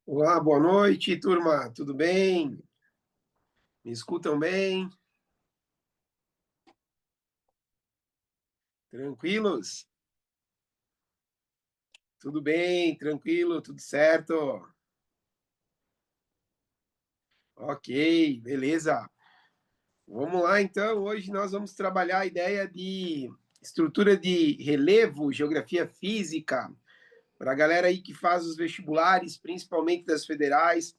Olá, boa noite, turma. Tudo bem? Me escutam bem? Tranquilos? Tudo bem, tranquilo, tudo certo? Ok, beleza. Vamos lá, então. Hoje nós vamos trabalhar a ideia de estrutura de relevo, geografia física, para a galera aí que faz os vestibulares, principalmente das federais.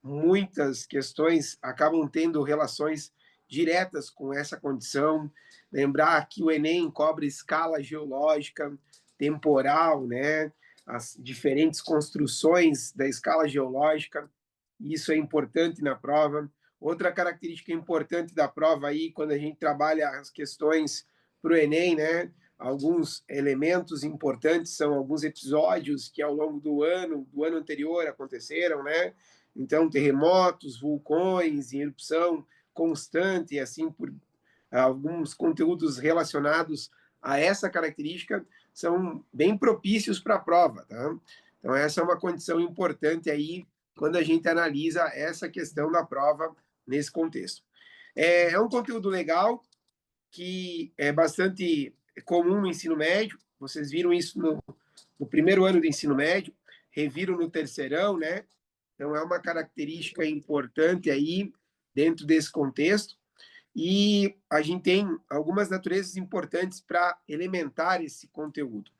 Muitas questões acabam tendo relações diretas com essa condição. Lembrar que o Enem cobre escala geológica, temporal, né? As diferentes construções da escala geológica, isso é importante na prova. Outra característica importante da prova aí, quando a gente trabalha as questões para o Enem, né? Alguns elementos importantes são alguns episódios que ao longo do ano anterior aconteceram, né? Então, terremotos, vulcões em erupção constante, e assim por alguns conteúdos relacionados a essa característica são bem propícios para a prova, tá? Então, essa é uma condição importante aí quando a gente analisa essa questão da prova nesse contexto. É um conteúdo legal que é bastante comum no ensino médio, vocês viram isso no primeiro ano do ensino médio, reviram no terceirão, né? Então, é uma característica importante aí dentro desse contexto. E a gente tem algumas naturezas importantes para elementar esse conteúdo.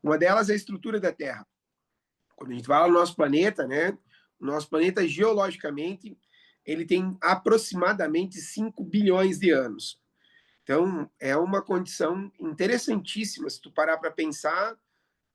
Uma delas é a estrutura da Terra. Quando a gente fala no nosso planeta, né? O nosso planeta, geologicamente, ele tem aproximadamente 5 bilhões de anos. Então, é uma condição interessantíssima se tu parar para pensar,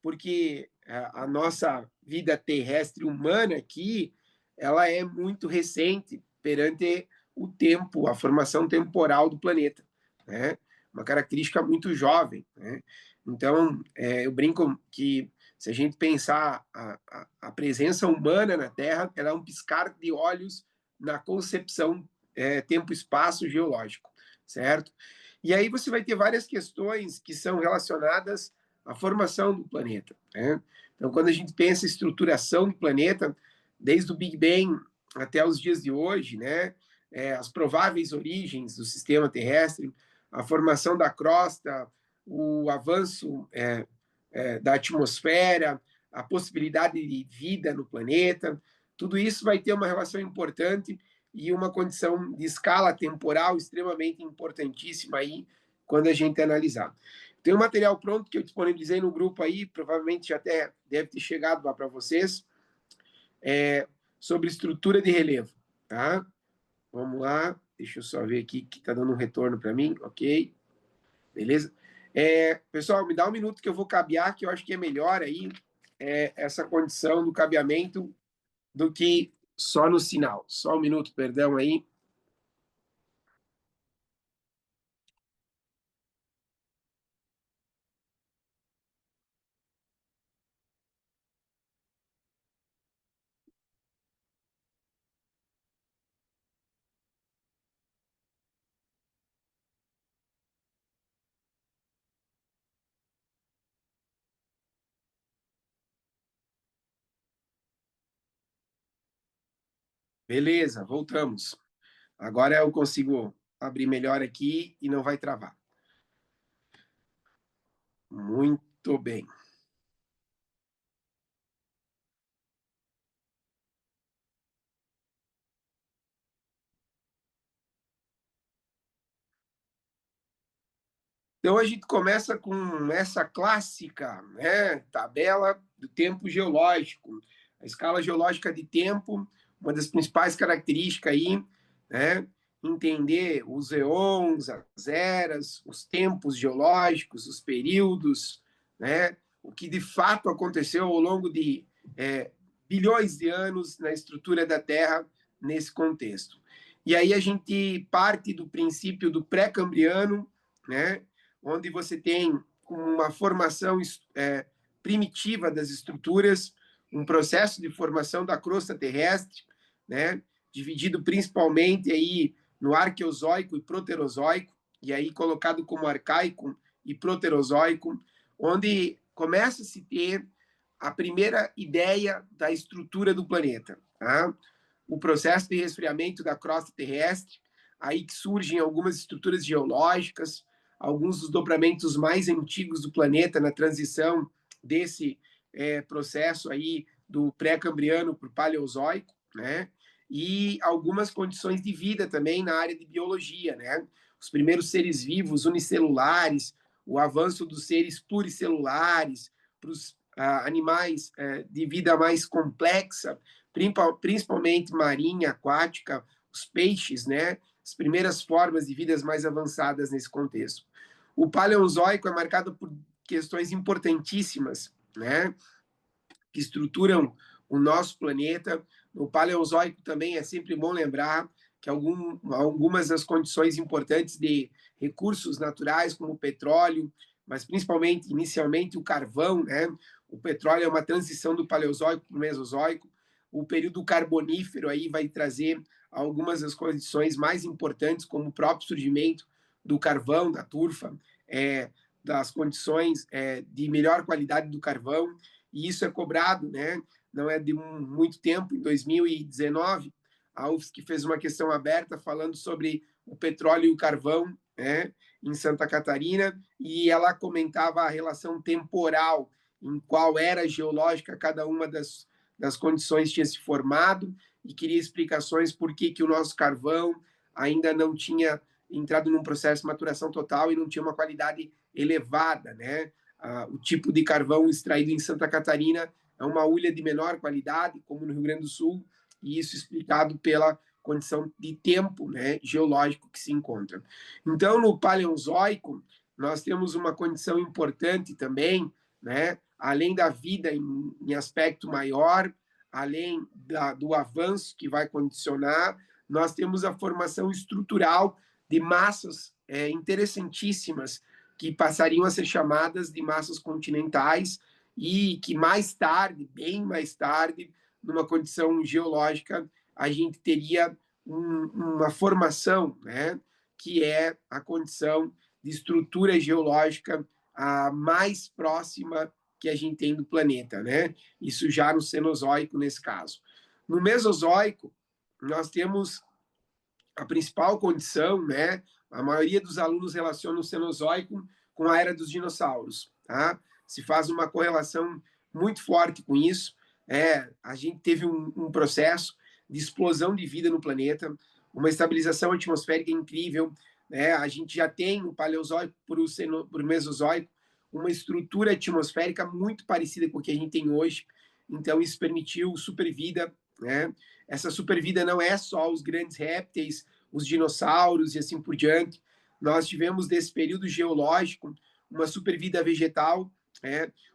porque a nossa vida terrestre humana aqui, ela é muito recente perante o tempo, a formação temporal do planeta, né? Uma característica muito jovem, né? Então, eu brinco que se a gente pensar a presença humana na Terra, ela é um piscar de olhos na concepção tempo-espaço geológico, certo? E aí você vai ter várias questões que são relacionadas à formação do planeta, né? Então, quando a gente pensa em estruturação do planeta, desde o Big Bang até os dias de hoje, né? As prováveis origens do sistema terrestre, a formação da crosta, o avanço da atmosfera, a possibilidade de vida no planeta, tudo isso vai ter uma relação importante e uma condição de escala temporal extremamente importantíssima aí quando a gente analisar. Tem um material pronto que eu disponibilizei no grupo aí, provavelmente já até deve ter chegado lá para vocês, sobre estrutura de relevo, tá? Vamos lá, deixa eu só ver aqui que está dando um retorno para mim, ok, beleza? Pessoal, me dá um minuto que eu vou cabear, que eu acho que é melhor aí essa condição do cabeamento do que só no sinal. Só um minuto, perdão aí. Beleza, voltamos. Agora eu consigo abrir melhor aqui e não vai travar. Muito bem. Então a gente começa com essa clássica, né, tabela do tempo geológico. A escala geológica de tempo, uma das principais características aí, né, entender os eons, as eras, os tempos geológicos, os períodos, né, o que de fato aconteceu ao longo de bilhões de anos na estrutura da Terra nesse contexto. E aí a gente parte do princípio do pré-cambriano, né, onde você tem uma formação primitiva das estruturas, um processo de formação da crosta terrestre, né, dividido principalmente aí no arqueozoico e proterozoico, e aí colocado como arcaico e proterozoico, onde começa a se ter a primeira ideia da estrutura do planeta, tá? O processo de resfriamento da crosta terrestre, aí que surgem algumas estruturas geológicas, alguns dos dobramentos mais antigos do planeta na transição desse processo aí do pré-cambriano para o paleozoico, né? E algumas condições de vida também na área de biologia, né? Os primeiros seres vivos unicelulares, o avanço dos seres pluricelulares, para os animais de vida mais complexa, principalmente marinha, aquática, os peixes, né? As primeiras formas de vidas mais avançadas nesse contexto. O Paleozoico é marcado por questões importantíssimas, né? Que estruturam o nosso planeta. No Paleozoico também é sempre bom lembrar que algumas das condições importantes de recursos naturais, como o petróleo, mas principalmente, inicialmente, o carvão, né? O petróleo é uma transição do Paleozoico para o Mesozoico. O período carbonífero aí vai trazer algumas das condições mais importantes, como o próprio surgimento do carvão, da turfa, das condições de melhor qualidade do carvão, e isso é cobrado, né? Não é de muito tempo, em 2019, a UFSC fez uma questão aberta falando sobre o petróleo e o carvão, né, em Santa Catarina, e ela comentava a relação temporal, em qual era geológica cada uma das condições tinha se formado, e queria explicações por que o nosso carvão ainda não tinha entrado num processo de maturação total e não tinha uma qualidade elevada, né? O tipo de carvão extraído em Santa Catarina é uma hulha de menor qualidade, como no Rio Grande do Sul, e isso explicado pela condição de tempo, né, geológico que se encontra. Então, no Paleozoico, nós temos uma condição importante também, né, além da vida em aspecto maior, além do avanço que vai condicionar, nós temos a formação estrutural de massas interessantíssimas que passariam a ser chamadas de massas continentais e que mais tarde, bem mais tarde, numa condição geológica, a gente teria uma formação, né, que é a condição de estrutura geológica a mais próxima que a gente tem do planeta, né? Isso já no Cenozoico, nesse caso. No Mesozoico, nós temos a principal condição, né? A maioria dos alunos relaciona o Cenozoico com a era dos dinossauros, tá? Se faz uma correlação muito forte com isso. A gente teve um processo de explosão de vida no planeta, uma estabilização atmosférica incrível, né? A gente já tem no Paleozoico para o Mesozoico uma estrutura atmosférica muito parecida com o que a gente tem hoje. Então, isso permitiu supervida, né? Essa supervida não é só os grandes répteis, os dinossauros e assim por diante. Nós tivemos, desse período geológico, uma supervida vegetal.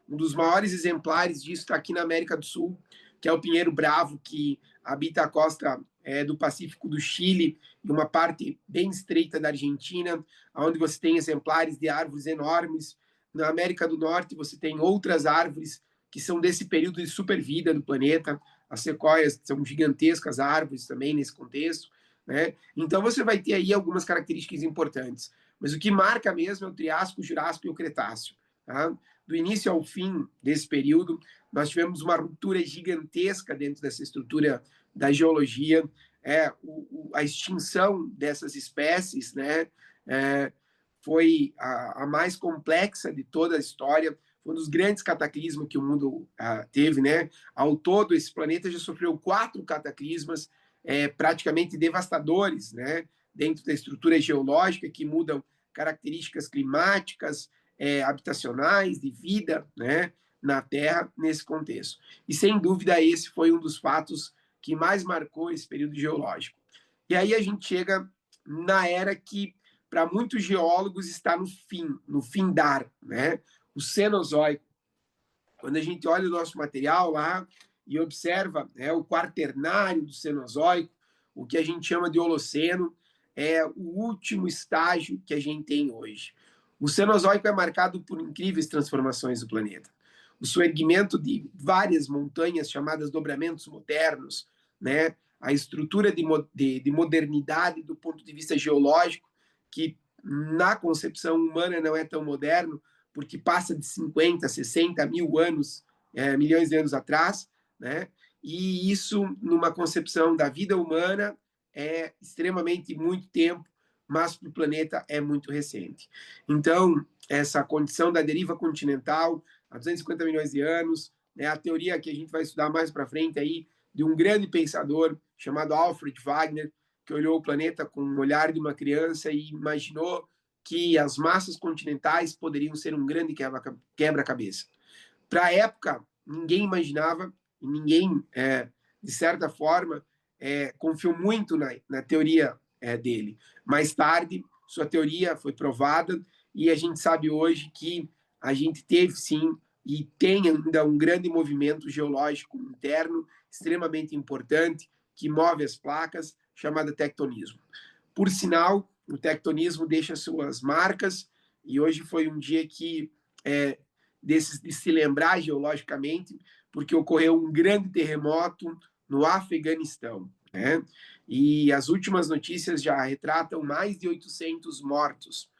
Um dos maiores exemplares disso está aqui na América do Sul, que é o pinheiro bravo, que habita a costa do Pacífico do Chile e uma parte bem estreita da Argentina, onde você tem exemplares de árvores enormes. Na América do Norte, você tem outras árvores que são desse período de supervida do planeta. As sequoias são gigantescas árvores também nesse contexto, né? Então você vai ter aí algumas características importantes. Mas o que marca mesmo é o Triássico, o Jurássico e o Cretáceo. Tá? Do início ao fim desse período, nós tivemos uma ruptura gigantesca dentro dessa estrutura da geologia, a extinção dessas espécies, né? Foi a mais complexa de toda a história, foi um dos grandes cataclismos que o mundo teve, né? Ao todo, esse planeta já sofreu 4 cataclismas praticamente devastadores, né? Dentro da estrutura geológica, que mudam características climáticas, habitacionais, de vida, né? Na Terra, nesse contexto. E, sem dúvida, esse foi um dos fatos que mais marcou esse período geológico. E aí a gente chega na era que, para muitos geólogos, está no findar, né? O Cenozoico. Quando a gente olha o nosso material lá e observa o quaternário do Cenozoico, o que a gente chama de Holoceno, é o último estágio que a gente tem hoje. O Cenozoico é marcado por incríveis transformações do planeta. O surgimento de várias montanhas chamadas dobramentos modernos, né? A estrutura de modernidade do ponto de vista geológico, que na concepção humana não é tão moderno, porque passa de 50, 60 mil anos milhões de anos atrás, né? E isso, numa concepção da vida humana, é extremamente muito tempo, mas para o planeta é muito recente. Então, essa condição da deriva continental, há 250 milhões de anos, né, a teoria que a gente vai estudar mais para frente aí, de um grande pensador chamado Alfred Wegener, que olhou o planeta com o olhar de uma criança e imaginou que as massas continentais poderiam ser um grande quebra-cabeça. Para a época, ninguém imaginava, e ninguém, de certa forma, confiou muito na teoria dele. Mais tarde, sua teoria foi provada e a gente sabe hoje que a gente teve, sim, e tem ainda um grande movimento geológico interno extremamente importante que move as placas, chamado tectonismo. Por sinal, o tectonismo deixa suas marcas e hoje foi um dia que de se lembrar geologicamente, porque ocorreu um grande terremoto no Afeganistão, né? E as últimas notícias já retratam mais de 800 mortos.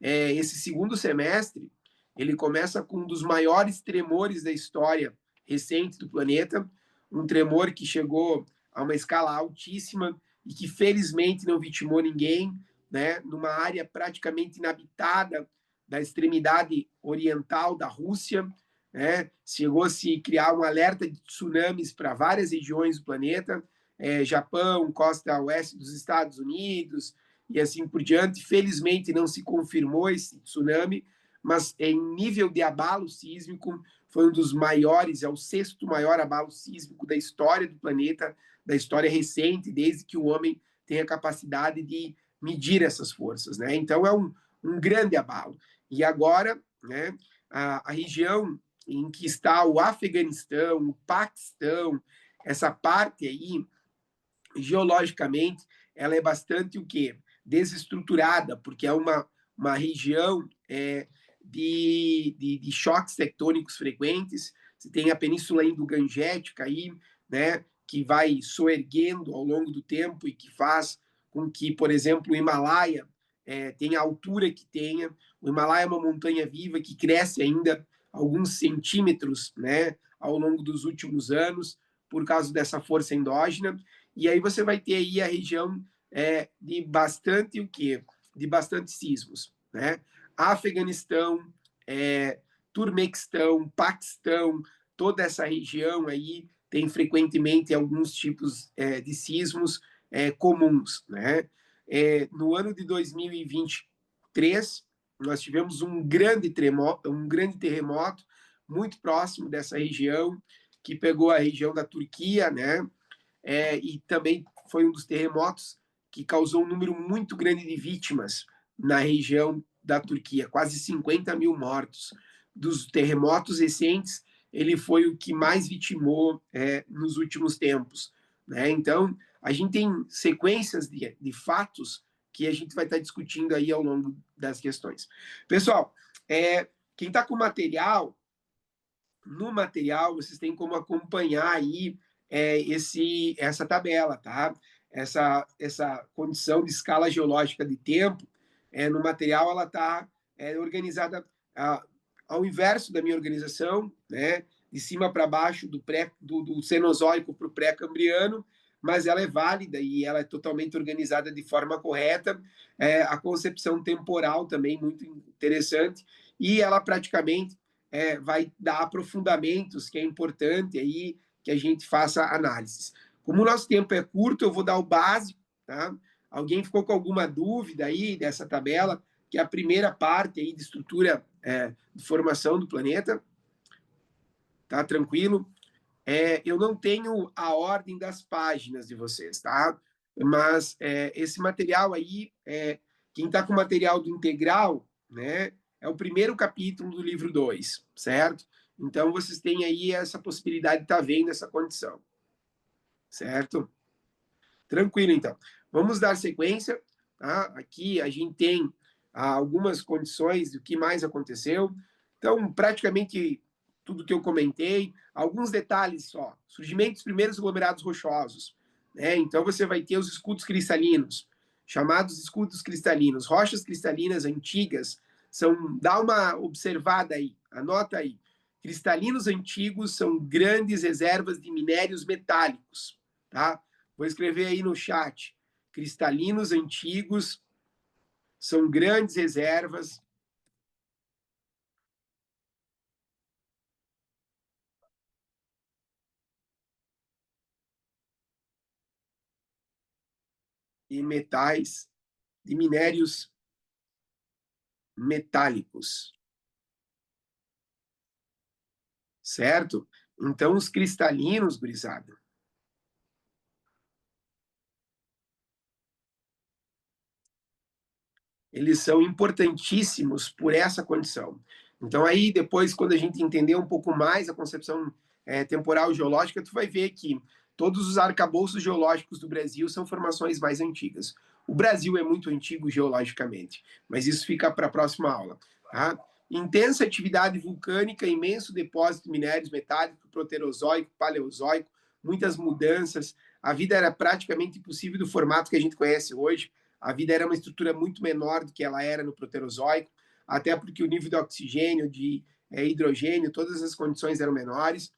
Esse segundo semestre, ele começa com um dos maiores tremores da história recente do planeta, um tremor que chegou a uma escala altíssima e que felizmente não vitimou ninguém, né? Numa área praticamente inabitada da extremidade oriental da Rússia, né? Chegou-se a criar um alerta de tsunamis para várias regiões do planeta, Japão, costa oeste dos Estados Unidos e assim por diante. Felizmente não se confirmou esse tsunami, mas em nível de abalo sísmico foi um dos maiores, é o sexto maior abalo sísmico da história do planeta, da história recente, desde que o homem tem a capacidade de medir essas forças, né? Então é um grande abalo. E agora, né, a região em que está o Afeganistão, o Paquistão, essa parte aí, geologicamente, ela é bastante o quê? Desestruturada, porque é uma região de choques tectônicos frequentes. Você tem a Península Indo-Gangetica aí, né, que vai soerguendo ao longo do tempo e que faz com que, por exemplo, o Himalaia tenha a altura que tenha. O Himalaia é uma montanha viva que cresce ainda alguns centímetros, né, ao longo dos últimos anos, por causa dessa força endógena. E aí você vai ter aí a região de bastante o quê? De bastante sismos, né? Afeganistão, Turmequistão, Paquistão, toda essa região aí tem frequentemente alguns tipos de sismos comuns, né? No ano de 2023, nós tivemos um grande terremoto muito próximo dessa região, que pegou a região da Turquia, né? E também foi um dos terremotos que causou um número muito grande de vítimas na região da Turquia, quase 50 mil mortos. Dos terremotos recentes, ele foi o que mais vitimou nos últimos tempos, né? Então, a gente tem sequências de fatos que a gente vai estar discutindo aí ao longo das questões. Pessoal, quem está com material, no material vocês têm como acompanhar aí essa tabela, tá? Essa condição de escala geológica de tempo, no material ela está organizada ao inverso da minha organização, né? De cima para baixo, do Cenozoico para o pré-cambriano, mas ela é válida e ela é totalmente organizada de forma correta. A concepção temporal também muito interessante, e ela praticamente vai dar aprofundamentos, que é importante aí que a gente faça análises. Como o nosso tempo é curto, eu vou dar o básico, tá? Alguém ficou com alguma dúvida aí dessa tabela, que é a primeira parte aí de estrutura de formação do planeta? Tá tranquilo? Eu não tenho a ordem das páginas de vocês, tá? Mas esse material aí, quem está com o material do integral, né, é o primeiro capítulo do livro 2, certo? Então, vocês têm aí essa possibilidade de estar tá vendo essa condição, certo? Tranquilo, então. Vamos dar sequência, tá? Aqui a gente tem algumas condições do que mais aconteceu. Então, praticamente tudo que eu comentei. Alguns detalhes só. Surgimento dos primeiros aglomerados rochosos, né? Então, você vai ter os escudos cristalinos, chamados escudos cristalinos. Rochas cristalinas antigas dá uma observada aí, anota aí. Cristalinos antigos são grandes reservas de minérios metálicos, tá? Vou escrever aí no chat. Cristalinos antigos são grandes reservas de metais, de minérios metálicos, certo? Então, os cristalinos, gurizada, eles são importantíssimos por essa condição. Então, aí, depois, quando a gente entender um pouco mais a concepção temporal geológica, tu vai ver que todos os arcabouços geológicos do Brasil são formações mais antigas. O Brasil é muito antigo geologicamente, mas isso fica para a próxima aula. Tá? Intensa atividade vulcânica, imenso depósito de minérios metálicos, proterozoico, paleozoico, muitas mudanças. A vida era praticamente impossível do formato que a gente conhece hoje. A vida era uma estrutura muito menor do que ela era no Proterozoico, até porque o nível de oxigênio, de hidrogênio, todas as condições eram menores.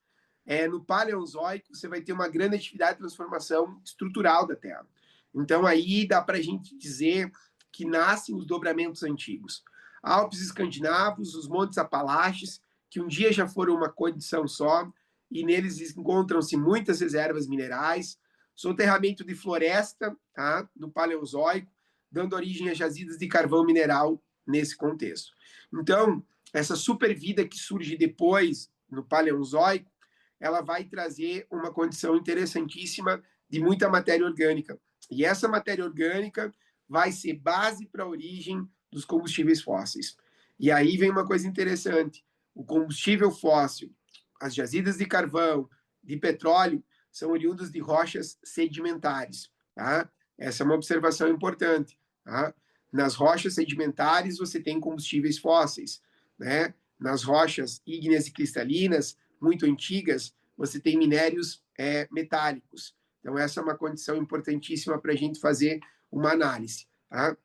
No Paleozoico, você vai ter uma grande atividade de transformação estrutural da Terra. Então, aí dá para a gente dizer que nascem os dobramentos antigos. Alpes escandinavos, os Montes Apalaches, que um dia já foram uma condição só, e neles encontram-se muitas reservas minerais, soterramento de floresta, tá, no Paleozoico, dando origem a jazidas de carvão mineral nesse contexto. Então, essa supervida que surge depois, no Paleozoico, ela vai trazer uma condição interessantíssima de muita matéria orgânica. E essa matéria orgânica vai ser base para a origem dos combustíveis fósseis. E aí vem uma coisa interessante: o combustível fóssil, as jazidas de carvão, de petróleo, são oriundas de rochas sedimentares. Tá? Essa é uma observação importante. Tá? Nas rochas sedimentares, você tem combustíveis fósseis. Né? Nas rochas ígneas e cristalinas, muito antigas, você tem minérios metálicos. Então, essa é uma condição importantíssima para a gente fazer uma análise. Tá?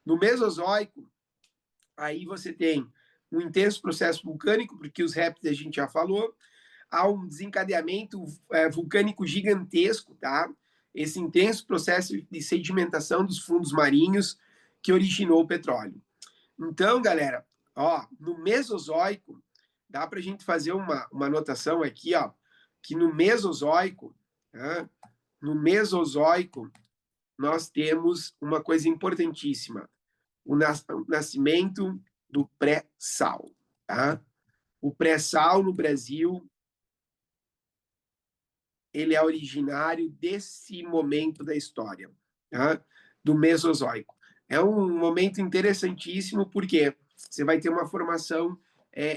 No Mesozoico, aí você tem um intenso processo vulcânico, porque os répteis a gente já falou, há um desencadeamento vulcânico gigantesco, tá? Esse intenso processo de sedimentação dos fundos marinhos que originou o petróleo. Então, galera, ó, no Mesozoico, dá para a gente fazer uma anotação aqui, ó, que no Mesozoico, tá? No Mesozoico, nós temos uma coisa importantíssima: o nascimento do pré-sal. Tá? O pré-sal no Brasil, ele é originário desse momento da história, tá? Do Mesozoico. É um momento interessantíssimo porque você vai ter uma formação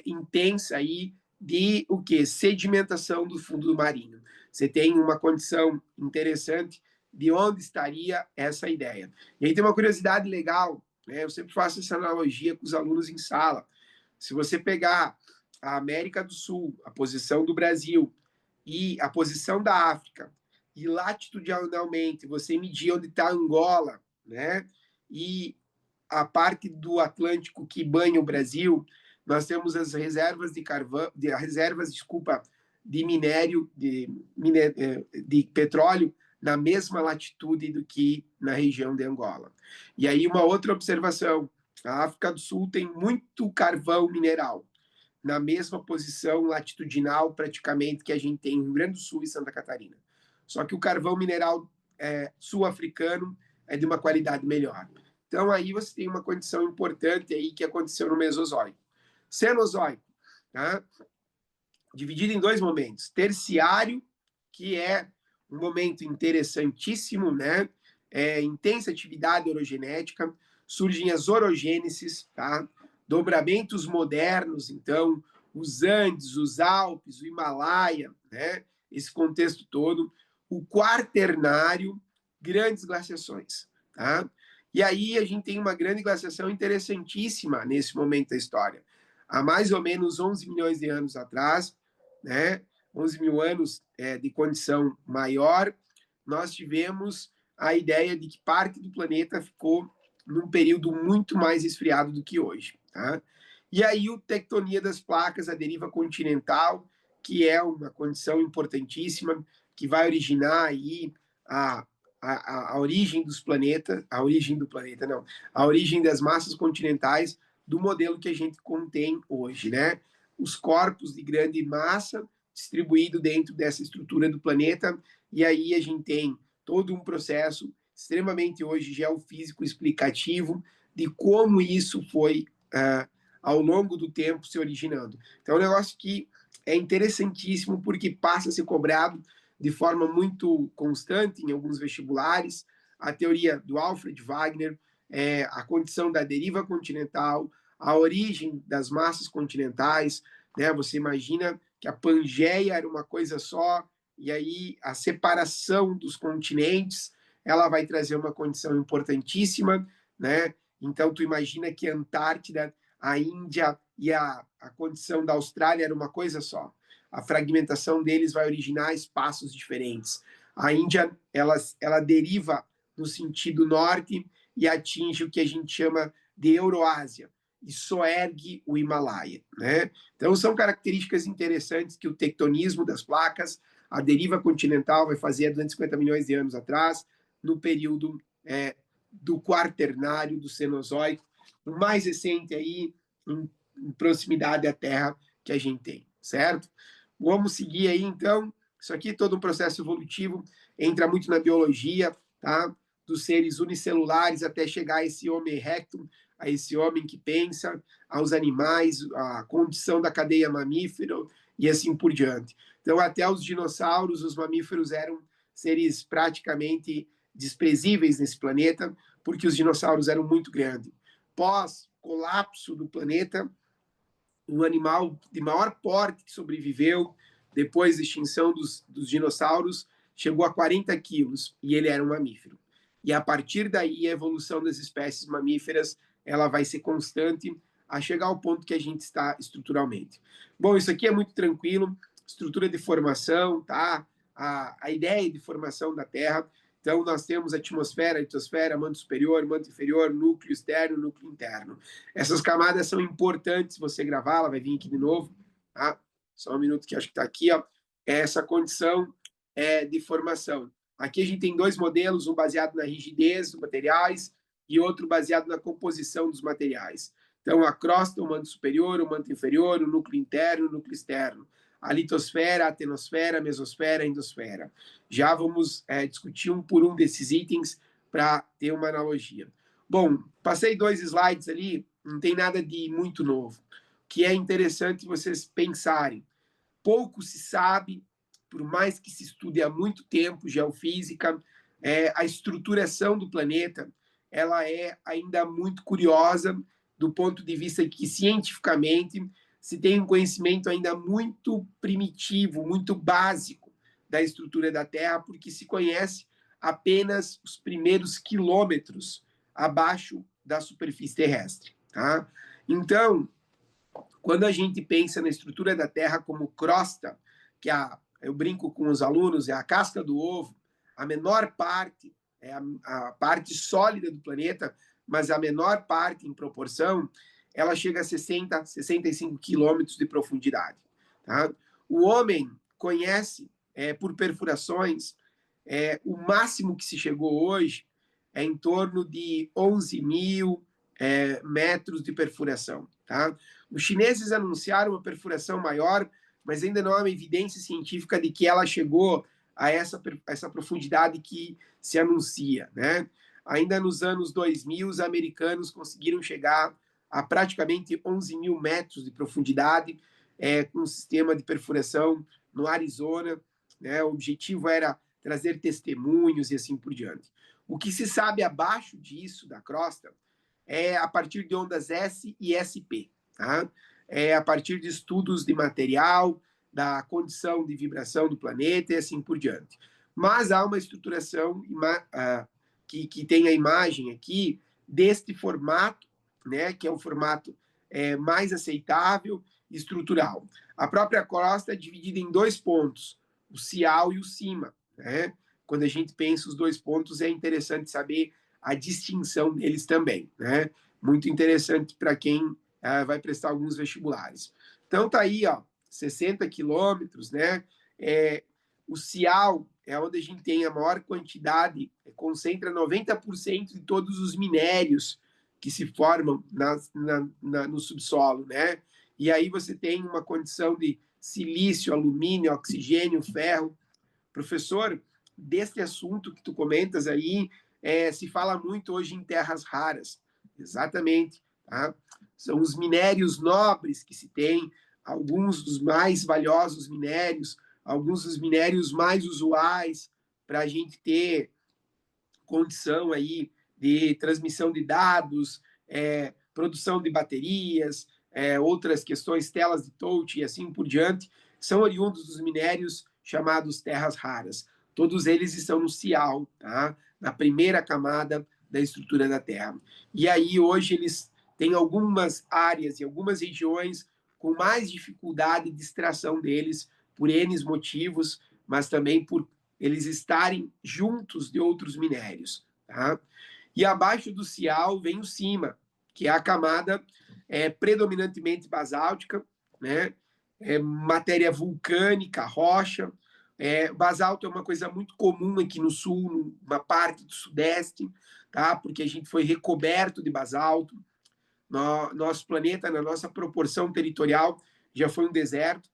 intensa aí de o que? Sedimentação do fundo marinho. Você tem uma condição interessante de onde estaria essa ideia. E aí tem uma curiosidade legal, né? Eu sempre faço essa analogia com os alunos em sala. Se você pegar a América do Sul, a posição do Brasil, e a posição da África, e latitudinalmente você medir onde está Angola, né? E a parte do Atlântico que banha o Brasil, nós temos as reservas de carvão, desculpa, de minério, de petróleo na mesma latitude do que na região de Angola. E aí uma outra observação: a África do Sul tem muito carvão mineral na mesma posição latitudinal praticamente que a gente tem em Rio Grande do Sul e Santa Catarina. Só que o carvão mineral sul-africano é de uma qualidade melhor. Então aí você tem uma condição importante aí que aconteceu no Mesozoico. Cenozoico, tá? Dividido em dois momentos. Terciário, que é um momento interessantíssimo, né? Intensa atividade orogenética, surgem as orogêneses, tá? Dobramentos modernos, então, os Andes, os Alpes, o Himalaia, né? Esse contexto todo. O Quaternário, grandes glaciações, tá? E aí a gente tem uma grande glaciação interessantíssima nesse momento da história. Há mais ou menos 11 milhões de anos atrás, né? 11 mil anos de condição maior, nós tivemos a ideia de que parte do planeta ficou num período muito mais esfriado do que hoje. Tá? E aí o tectonia das placas, a deriva continental, que é uma condição importantíssima, que vai originar aí a origem dos planetas, a origem do planeta, não, a origem das massas continentais do modelo que a gente contém hoje, né? Os corpos de grande massa distribuído dentro dessa estrutura do planeta, e aí a gente tem todo um processo extremamente hoje geofísico explicativo de como isso foi ao longo do tempo se originando. Então, é um negócio que é interessantíssimo porque passa a ser cobrado de forma muito constante em alguns vestibulares. A teoria do Alfred Wegener, a condição da deriva continental, a origem das massas continentais, né? Você imagina que a Pangeia era uma coisa só, e aí a separação dos continentes, ela vai trazer uma condição importantíssima, né? Então, tu imagina que a Antártida, a Índia e a condição da Austrália era uma coisa só. A fragmentação deles vai originar espaços diferentes. A Índia, ela deriva no sentido norte e atinge o que a gente chama de Euroásia e soergue o Himalaia, né? Então, são características interessantes que o tectonismo das placas, a deriva continental vai fazer há 250 milhões de anos atrás, no período do Quaternário, do Cenozoico, o mais recente aí, em proximidade à Terra que a gente tem, certo? Vamos seguir aí, então. Isso aqui é todo um processo evolutivo, entra muito na biologia, tá? Dos seres unicelulares até chegar a esse Homo erectus, a esse homem que pensa, aos animais, a condição da cadeia mamífera e assim por diante. Então, até os dinossauros, os mamíferos eram seres praticamente desprezíveis nesse planeta, porque os dinossauros eram muito grandes. Pós-colapso do planeta, um animal de maior porte que sobreviveu depois da extinção dos dinossauros chegou a 40 quilos e ele era um mamífero. E a partir daí, a evolução das espécies mamíferas ela vai ser constante a chegar ao ponto que a gente está estruturalmente. Bom, isso aqui é muito tranquilo, estrutura de formação, tá? A ideia de formação da Terra. Então, nós temos atmosfera, litosfera, manto superior, manto inferior, núcleo externo, núcleo interno. Essas camadas são importantes você gravar, ela vai vir aqui de novo, tá? Só um minuto que acho que está aqui, ó. Essa condição de formação. Aqui a gente tem dois modelos, um baseado na rigidez dos materiais e outro baseado na composição dos materiais. Então, a crosta, o manto superior, o manto inferior, o núcleo interno, o núcleo externo. A litosfera, a tenosfera, a mesosfera, a endosfera. Já vamos discutir um por um desses itens para ter uma analogia. Bom, passei 2 slides ali, não tem nada de muito novo. O que é interessante vocês pensarem. Pouco se sabe, por mais que se estude há muito tempo geofísica, a estruturação do planeta ela é ainda muito curiosa do ponto de vista que, cientificamente, se tem um conhecimento ainda muito primitivo, muito básico da estrutura da Terra, porque se conhece apenas os primeiros quilômetros abaixo da superfície terrestre. Tá? Então, quando a gente pensa na estrutura da Terra como crosta, que eu brinco com os alunos, é a casca do ovo, a menor parte, é a parte sólida do planeta, mas a menor parte em proporção, ela chega a 60, 65 quilômetros de profundidade. Tá? O homem conhece, por perfurações, o máximo que se chegou hoje é em torno de 11 mil metros de perfuração. Tá? Os chineses anunciaram uma perfuração maior, mas ainda não há uma evidência científica de que ela chegou a essa profundidade que se anuncia. Né? Ainda nos anos 2000, os americanos conseguiram chegar a praticamente 11 mil metros de profundidade com um sistema de perfuração no Arizona. Né? O objetivo era trazer testemunhos e assim por diante. O que se sabe abaixo disso, da crosta, é a partir de ondas S e SP. Tá? É a partir de estudos de material, da condição de vibração do planeta e assim por diante. Mas há uma estruturação que tem a imagem aqui deste formato, né, que é um formato mais aceitável e estrutural. A própria crosta é dividida em 2 pontos, o cial e o cima. Né? Quando a gente pensa os 2 pontos, é interessante saber a distinção deles também. Né? Muito interessante para quem vai prestar alguns vestibulares. Então tá aí, ó, 60 quilômetros, né? O Cial é onde a gente tem a maior quantidade, concentra 90% de todos os minérios que se formam no subsolo, né? E aí você tem uma condição de silício, alumínio, oxigênio, ferro. Professor, desse assunto que tu comentas aí, se fala muito hoje em terras raras. Exatamente. Tá? São os minérios nobres que se tem, alguns dos mais valiosos minérios, alguns dos minérios mais usuais para a gente ter condição aí de transmissão de dados, produção de baterias, outras questões, telas de touch e assim por diante, são oriundos dos minérios chamados terras raras. Todos eles estão no Cial, tá? Na primeira camada da estrutura da Terra. E aí, hoje, eles têm algumas áreas e algumas regiões com mais dificuldade de extração deles, por N motivos, mas também por eles estarem juntos de outros minérios. Tá? E abaixo do Cial vem o Cima, que é a camada predominantemente basáltica, né? Matéria vulcânica, rocha. Basalto é uma coisa muito comum aqui no sul, numa parte do sudeste, tá? Porque a gente foi recoberto de basalto. Nosso planeta, na nossa proporção territorial, já foi um deserto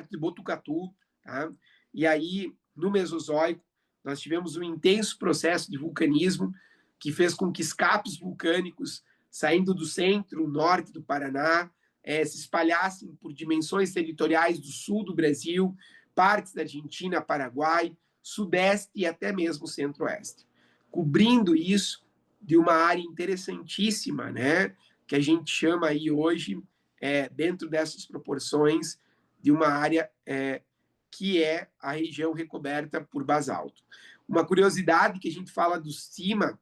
de Botucatu, tá? E aí, no Mesozoico, nós tivemos um intenso processo de vulcanismo que fez com que escapes vulcânicos saindo do centro, norte do Paraná, se espalhassem por dimensões territoriais do sul do Brasil, partes da Argentina, Paraguai, sudeste e até mesmo centro-oeste. Cobrindo isso de uma área interessantíssima, né? Que a gente chama aí hoje, dentro dessas proporções, de uma área que é a região recoberta por basalto. Uma curiosidade que a gente fala do cima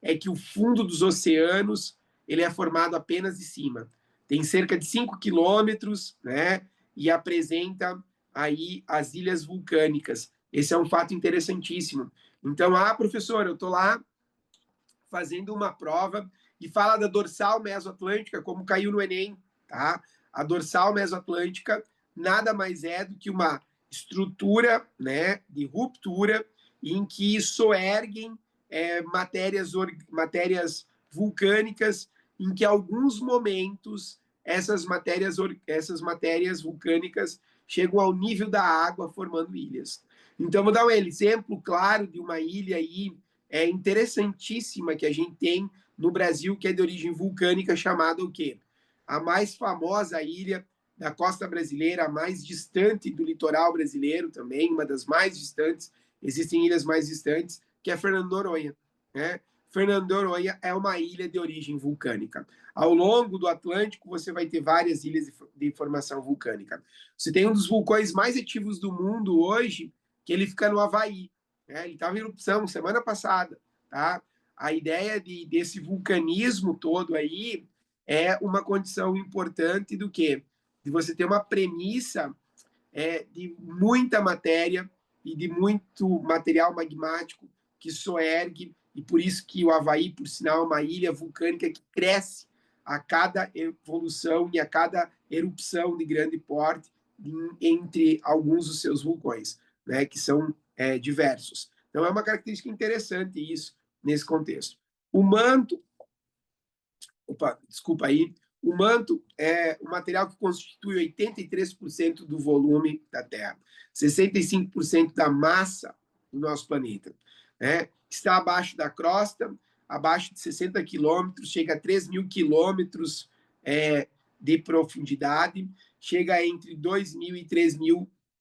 é que o fundo dos oceanos ele é formado apenas de cima. Tem cerca de 5 quilômetros, né? E apresenta aí as ilhas vulcânicas. Esse é um fato interessantíssimo. Então, professor, eu estou lá fazendo uma prova e fala da dorsal mesoatlântica, como caiu no Enem, tá? A dorsal mesoatlântica nada mais é do que uma estrutura, né, de ruptura em que soerguem matérias vulcânicas, em que alguns momentos essas matérias vulcânicas chegam ao nível da água, formando ilhas. Então, vou dar um exemplo claro de uma ilha aí interessantíssima que a gente tem no Brasil, que é de origem vulcânica, chamada o quê? A mais famosa ilha da costa brasileira, a mais distante do litoral brasileiro também, uma das mais distantes, existem ilhas mais distantes, que é Fernando de Noronha. Né? Fernando de Noronha é uma ilha de origem vulcânica. Ao longo do Atlântico, você vai ter várias ilhas de formação vulcânica. Você tem um dos vulcões mais ativos do mundo hoje, que ele fica no Havaí. Ele estava em erupção semana passada. Tá? A ideia desse vulcanismo todo aí é uma condição importante do quê? De você ter uma premissa de muita matéria e de muito material magmático que soergue, e por isso que o Havaí, por sinal, é uma ilha vulcânica que cresce a cada evolução e a cada erupção de grande porte entre alguns dos seus vulcões, né, que são diversos. Então, é uma característica interessante isso nesse contexto. O manto, desculpa aí, o manto é o material que constitui 83% do volume da Terra, 65% da massa do nosso planeta. Né? Está abaixo da crosta, abaixo de 60 quilômetros, chega a 3.000 quilômetros de profundidade, chega a entre 2.000 e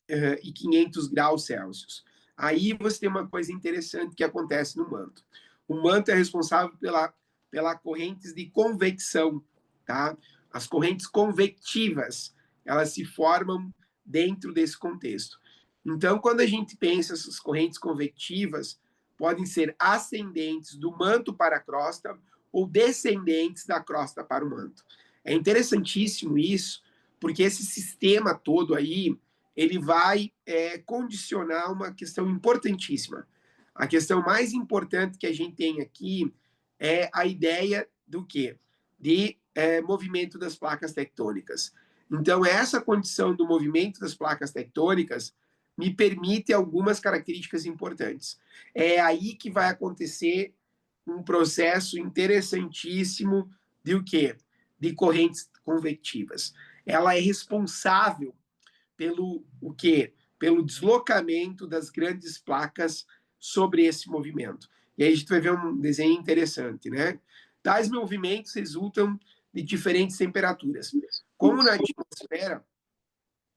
3.500 graus Celsius. Aí você tem uma coisa interessante que acontece no manto. O manto é responsável pela correntes de convecção, tá? As correntes convectivas, elas se formam dentro desse contexto. Então, quando a gente pensa essas correntes convectivas, podem ser ascendentes do manto para a crosta ou descendentes da crosta para o manto. É interessantíssimo isso, porque esse sistema todo aí, ele vai condicionar uma questão importantíssima. A questão mais importante que a gente tem aqui é a ideia do quê? De movimento das placas tectônicas. Então, essa condição do movimento das placas tectônicas me permite algumas características importantes. É aí que vai acontecer um processo interessantíssimo de o quê? De correntes convectivas. Ela é responsável pelo o quê? Pelo deslocamento das grandes placas sobre esse movimento. E aí a gente vai ver um desenho interessante, né? Tais movimentos resultam de diferentes temperaturas. Como na atmosfera,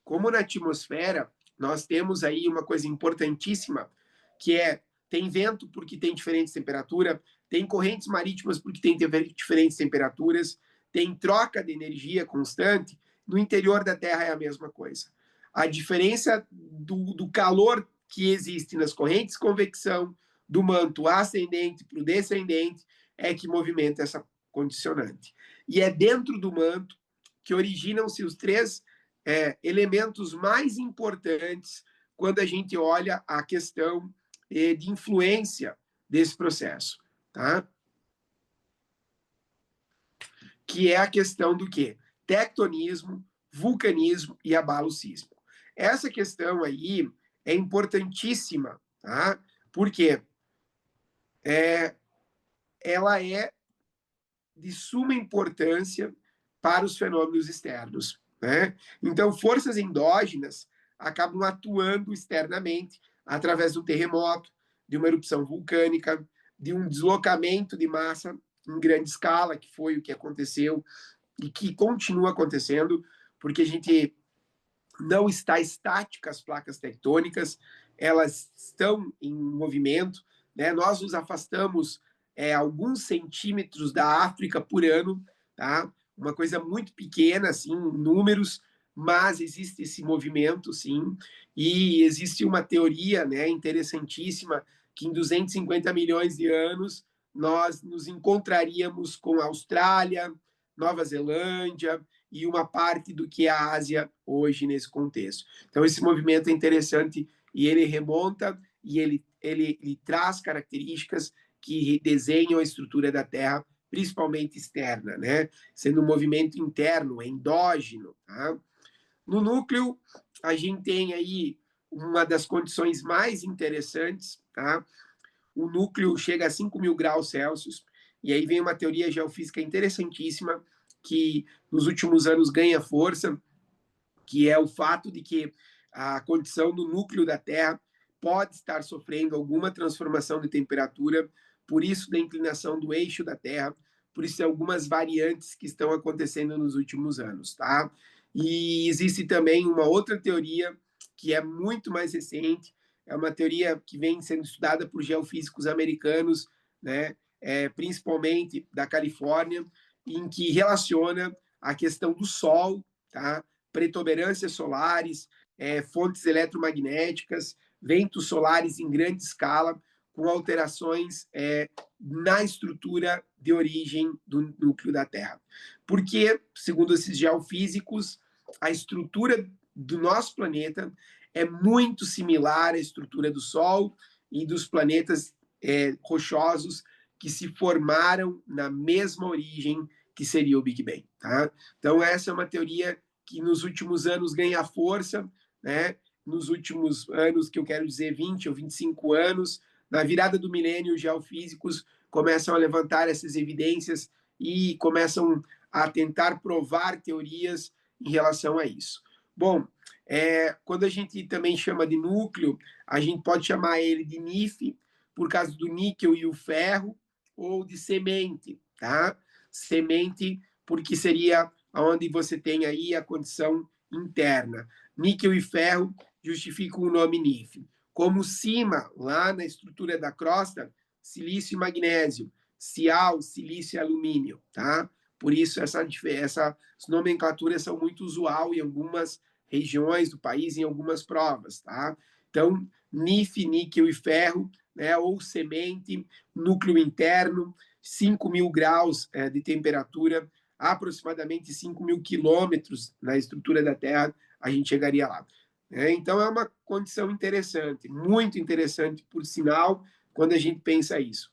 como na atmosfera, nós temos aí uma coisa importantíssima, que é tem vento porque tem diferentes temperaturas, tem correntes marítimas porque tem diferentes temperaturas, tem troca de energia constante. No interior da Terra é a mesma coisa. A diferença do calor que existe nas correntes de convecção do manto ascendente para o descendente é que movimenta essa condicionante. E é dentro do manto que originam-se os três elementos mais importantes quando a gente olha a questão de influência desse processo, tá? Que é a questão do quê? Tectonismo, vulcanismo e abalo sísmico. Essa questão aí é importantíssima, tá? Porque ela é de suma importância para os fenômenos externos, né? Então, forças endógenas acabam atuando externamente através do terremoto, de uma erupção vulcânica, de um deslocamento de massa em grande escala, que foi o que aconteceu e que continua acontecendo, porque a gente não está estática as placas tectônicas, elas estão em movimento, né? Nós nos afastamos alguns centímetros da África por ano, tá? Uma coisa muito pequena, assim, em números, mas existe esse movimento, sim, e existe uma teoria, né, interessantíssima, que em 250 milhões de anos nós nos encontraríamos com a Austrália, Nova Zelândia, e uma parte do que é a Ásia hoje nesse contexto. Então, esse movimento é interessante e ele remonta e ele traz características que desenham a estrutura da Terra, principalmente externa, né? Sendo um movimento interno, endógeno. Tá? No núcleo, a gente tem aí uma das condições mais interessantes, tá? O núcleo chega a 5.000 graus Celsius, e aí vem uma teoria geofísica interessantíssima, que nos últimos anos ganha força, que é o fato de que a condição do núcleo da Terra pode estar sofrendo alguma transformação de temperatura, por isso da inclinação do eixo da Terra, por isso algumas variantes que estão acontecendo nos últimos anos, tá? E existe também uma outra teoria que é muito mais recente, é uma teoria que vem sendo estudada por geofísicos americanos, né? Principalmente da Califórnia, em que relaciona a questão do Sol, tá? Protuberâncias solares, fontes eletromagnéticas, ventos solares em grande escala, com alterações na estrutura de origem do núcleo da Terra. Porque, segundo esses geofísicos, a estrutura do nosso planeta é muito similar à estrutura do Sol e dos planetas rochosos que se formaram na mesma origem que seria o Big Bang. Tá? Então, essa é uma teoria que nos últimos anos ganha força, né? Nos últimos anos, que eu quero dizer 20 ou 25 anos, na virada do milênio, os geofísicos começam a levantar essas evidências e começam a tentar provar teorias em relação a isso. Bom, quando a gente também chama de núcleo, a gente pode chamar ele de NIF, por causa do níquel e o ferro, ou de semente, tá? Semente, porque seria onde você tem aí a condição interna. Níquel e ferro justificam o nome NIF. Como cima, lá na estrutura da crosta, silício e magnésio, Cial, silício e alumínio, tá? Por isso, essas nomenclaturas são muito usual em algumas regiões do país, em algumas provas, tá? Então, NIF, níquel e ferro, né, ou semente, núcleo interno, 5.000 graus de temperatura, aproximadamente 5.000 quilômetros na estrutura da Terra, a gente chegaria lá. Então, é uma condição interessante, muito interessante, por sinal, quando a gente pensa isso.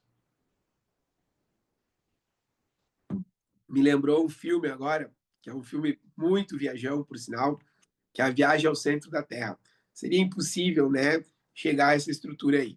me lembrou um filme agora, que é um filme muito viajão, por sinal, que é a Viagem ao Centro da Terra. Seria impossível, né, chegar a essa estrutura aí.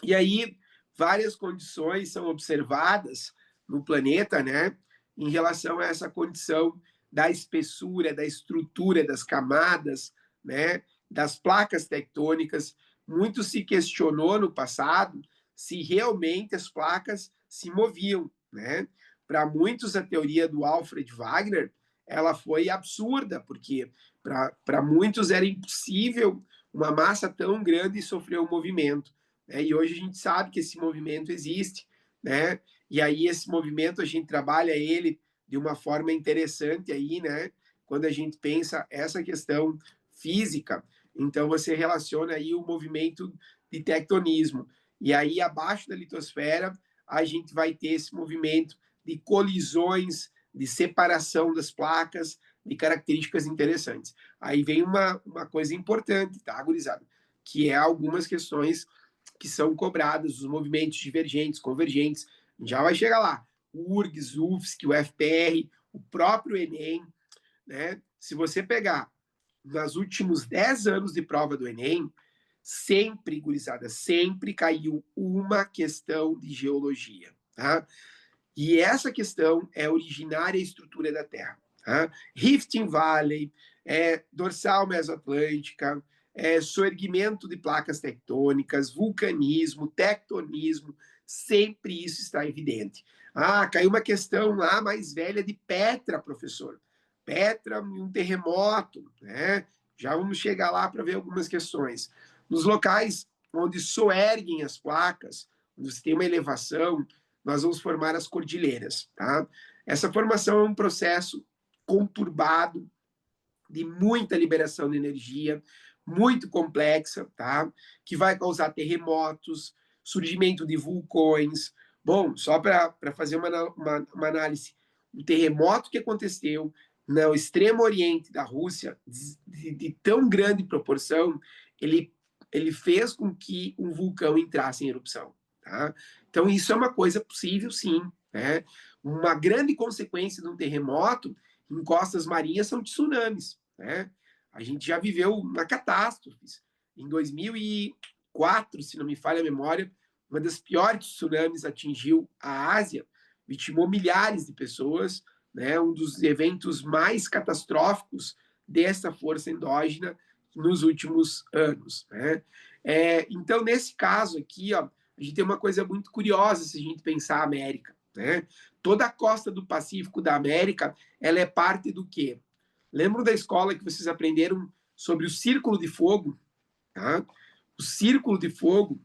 E aí, várias condições são observadas no planeta, né, em relação a essa condição da espessura, da estrutura, das camadas, né, das placas tectônicas. Muito se questionou no passado se realmente as placas se moviam, né? Para muitos, a teoria do Alfred Wegener, ela foi absurda, porque para muitos era impossível uma massa tão grande sofrer um movimento. Né? E hoje a gente sabe que esse movimento existe, né? E aí esse movimento a gente trabalha ele de uma forma interessante aí, né? Quando a gente pensa essa questão física, então você relaciona aí o movimento de tectonismo. E aí abaixo da litosfera a gente vai ter esse movimento de colisões, de separação das placas, de características interessantes. Aí vem uma coisa importante, tá, gurizada? Que é algumas questões que são cobradas, os movimentos divergentes, convergentes, já vai chegar lá. O URGS, o UFSC, o FPR, o próprio Enem, né? Se você pegar nos últimos 10 anos de prova do Enem, sempre, gurizada, sempre caiu uma questão de geologia, tá? E essa questão é originária à estrutura da Terra. Tá? Rift Valley, dorsal mesoatlântica, soerguimento de placas tectônicas, vulcanismo, tectonismo, sempre isso está evidente. Ah, caiu uma questão lá mais velha de Petra, professor. Petra e um terremoto, né? Já vamos chegar lá para ver algumas questões. Nos locais onde soerguem as placas, onde você tem uma elevação, nós vamos formar as cordilheiras. Tá? Essa formação é um processo conturbado, de muita liberação de energia, muito complexa, tá? Que vai causar terremotos, surgimento de vulcões. Bom, só para fazer uma análise, o terremoto que aconteceu no extremo oriente da Rússia, de tão grande proporção, ele fez com que um vulcão entrasse em erupção. Tá? Então, isso é uma coisa possível, sim. Né? Uma grande consequência de um terremoto em costas marinhas são tsunamis. Né? A gente já viveu uma catástrofe. Em 2004, se não me falha a memória, uma das piores tsunamis atingiu a Ásia, vitimou milhares de pessoas, né? Um dos eventos mais catastróficos dessa força endógena nos últimos anos. Né? Então, nesse caso aqui, ó, a gente tem uma coisa muito curiosa se a gente pensar a América. Né? Toda a costa do Pacífico da América, ela é parte do quê? Lembram da escola que vocês aprenderam sobre o Círculo de Fogo? Tá? O Círculo de Fogo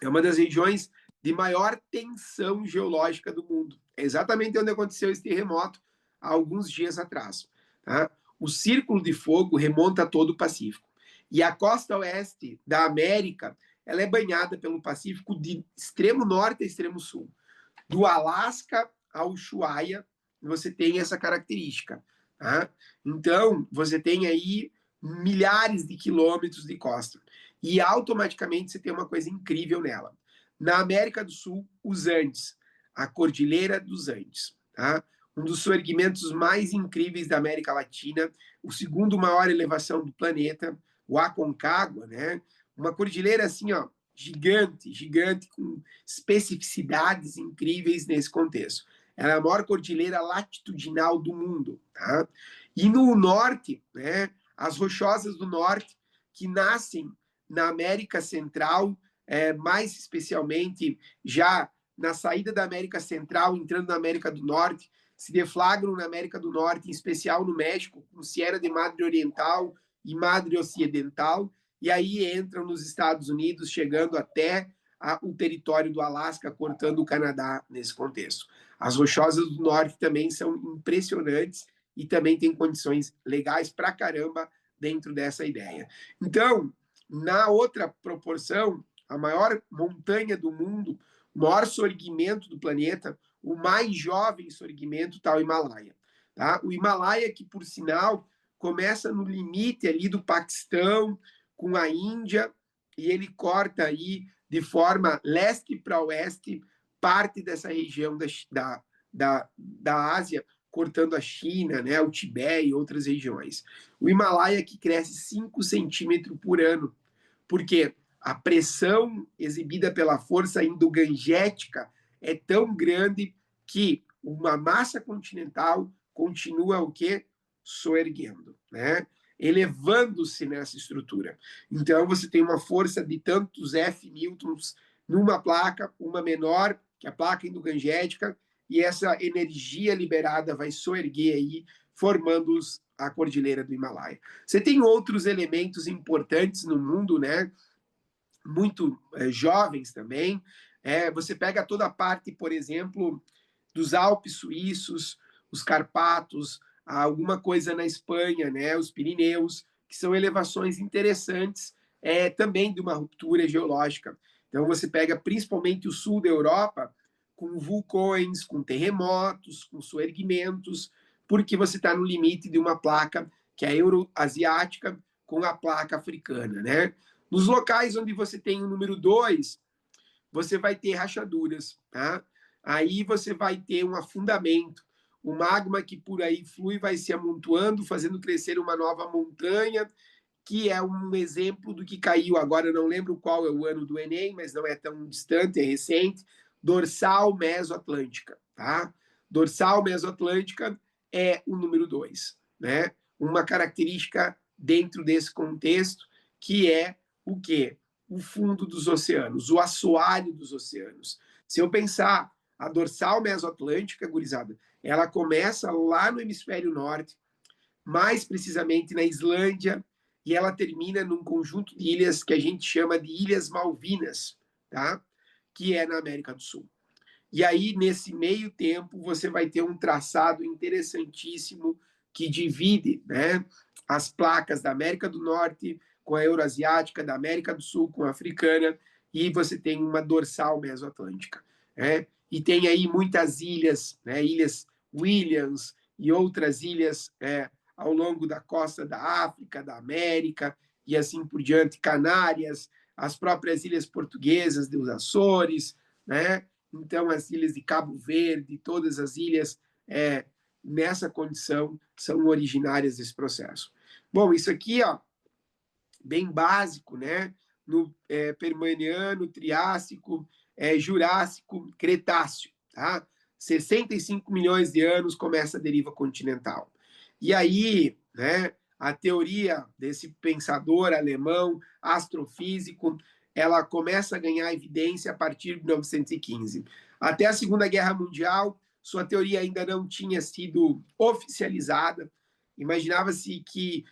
é uma das regiões de maior tensão geológica do mundo. É exatamente onde aconteceu esse terremoto há alguns dias atrás. Tá? O Círculo de Fogo remonta a todo o Pacífico. E a costa oeste da América, ela é banhada pelo Pacífico de extremo norte a extremo sul. Do Alasca ao Ushuaia, você tem essa característica. Tá? Então, você tem aí milhares de quilômetros de costa. E automaticamente você tem uma coisa incrível nela. Na América do Sul, os Andes, a Cordilheira dos Andes. Tá? Um dos soerguimentos mais incríveis da América Latina, o segundo maior elevação do planeta, o Aconcagua, né? Uma cordilheira assim, ó, gigante, gigante, com especificidades incríveis nesse contexto. Ela é a maior cordilheira latitudinal do mundo. Tá? E no norte, né, as rochosas do norte, que nascem na América Central, mais especialmente já na saída da América Central, entrando na América do Norte, se deflagram na América do Norte, em especial no México, com Sierra de Madre Oriental e Madre Ocidental, e aí entram nos Estados Unidos, chegando até o território do Alasca, cortando o Canadá nesse contexto. As rochosas do norte também são impressionantes e também têm condições legais pra caramba dentro dessa ideia. Então, na outra proporção, a maior montanha do mundo, o maior sorgimento do planeta, o mais jovem sorgimento está o Himalaia. Tá? O Himalaia, que por sinal começa no limite ali do Paquistão com a Índia, e ele corta aí de forma leste para oeste parte dessa região da Ásia, cortando a China, né, o Tibete e outras regiões. O Himalaia que cresce 5 centímetros por ano, porque a pressão exibida pela força endogangética é tão grande que uma massa continental continua o quê? Soerguendo, né? Elevando-se nessa estrutura. Então, você tem uma força de tantos F newtons numa placa, uma menor, que é a placa endogangética, e essa energia liberada vai soerguer aí, formando a Cordilheira do Himalaia. Você tem outros elementos importantes no mundo, né? Muito jovens também. Você pega toda a parte, por exemplo, dos Alpes suíços, os Carpatos, alguma coisa na Espanha, né? Os Pirineus, que são elevações interessantes também de uma ruptura geológica. Então, você pega principalmente o sul da Europa, com vulcões, com terremotos, com soerguimentos, porque você está no limite de uma placa que é a euroasiática com a placa africana, né? Nos locais onde você tem o número 2, você vai ter rachaduras, tá? Aí você vai ter um afundamento. O magma que por aí flui vai se amontoando, fazendo crescer uma nova montanha, que é um exemplo do que caiu agora, não lembro qual é o ano do Enem, mas não é tão distante, é recente, dorsal mesoatlântica, tá? Dorsal mesoatlântica é o número 2, né? Uma característica dentro desse contexto que é o quê? O fundo dos oceanos, o assoalho dos oceanos. Se eu pensar a dorsal mesoatlântica, gurizada, ela começa lá no hemisfério norte, mais precisamente na Islândia, e ela termina num conjunto de ilhas que a gente chama de Ilhas Malvinas, tá? Que é na América do Sul. E aí, nesse meio tempo, você vai ter um traçado interessantíssimo que divide, né, as placas da América do Norte com a Euroasiática, da América do Sul com a Africana, e você tem uma dorsal mesoatlântica. Né? E tem aí muitas ilhas, né, Ilhas Williams e outras ilhas ao longo da costa da África, da América, e assim por diante, Canárias, as próprias ilhas portuguesas dos Açores, né? Então, as ilhas de Cabo Verde, todas as ilhas nessa condição são originárias desse processo. Bom, isso aqui, ó, bem básico, né? No Permiano, Triássico, Jurássico, Cretáceo, tá? 65 milhões de anos começa a deriva continental. E aí, né, a teoria desse pensador alemão, astrofísico, ela começa a ganhar evidência a partir de 1915. Até a Segunda Guerra Mundial, sua teoria ainda não tinha sido oficializada. Imaginava-se que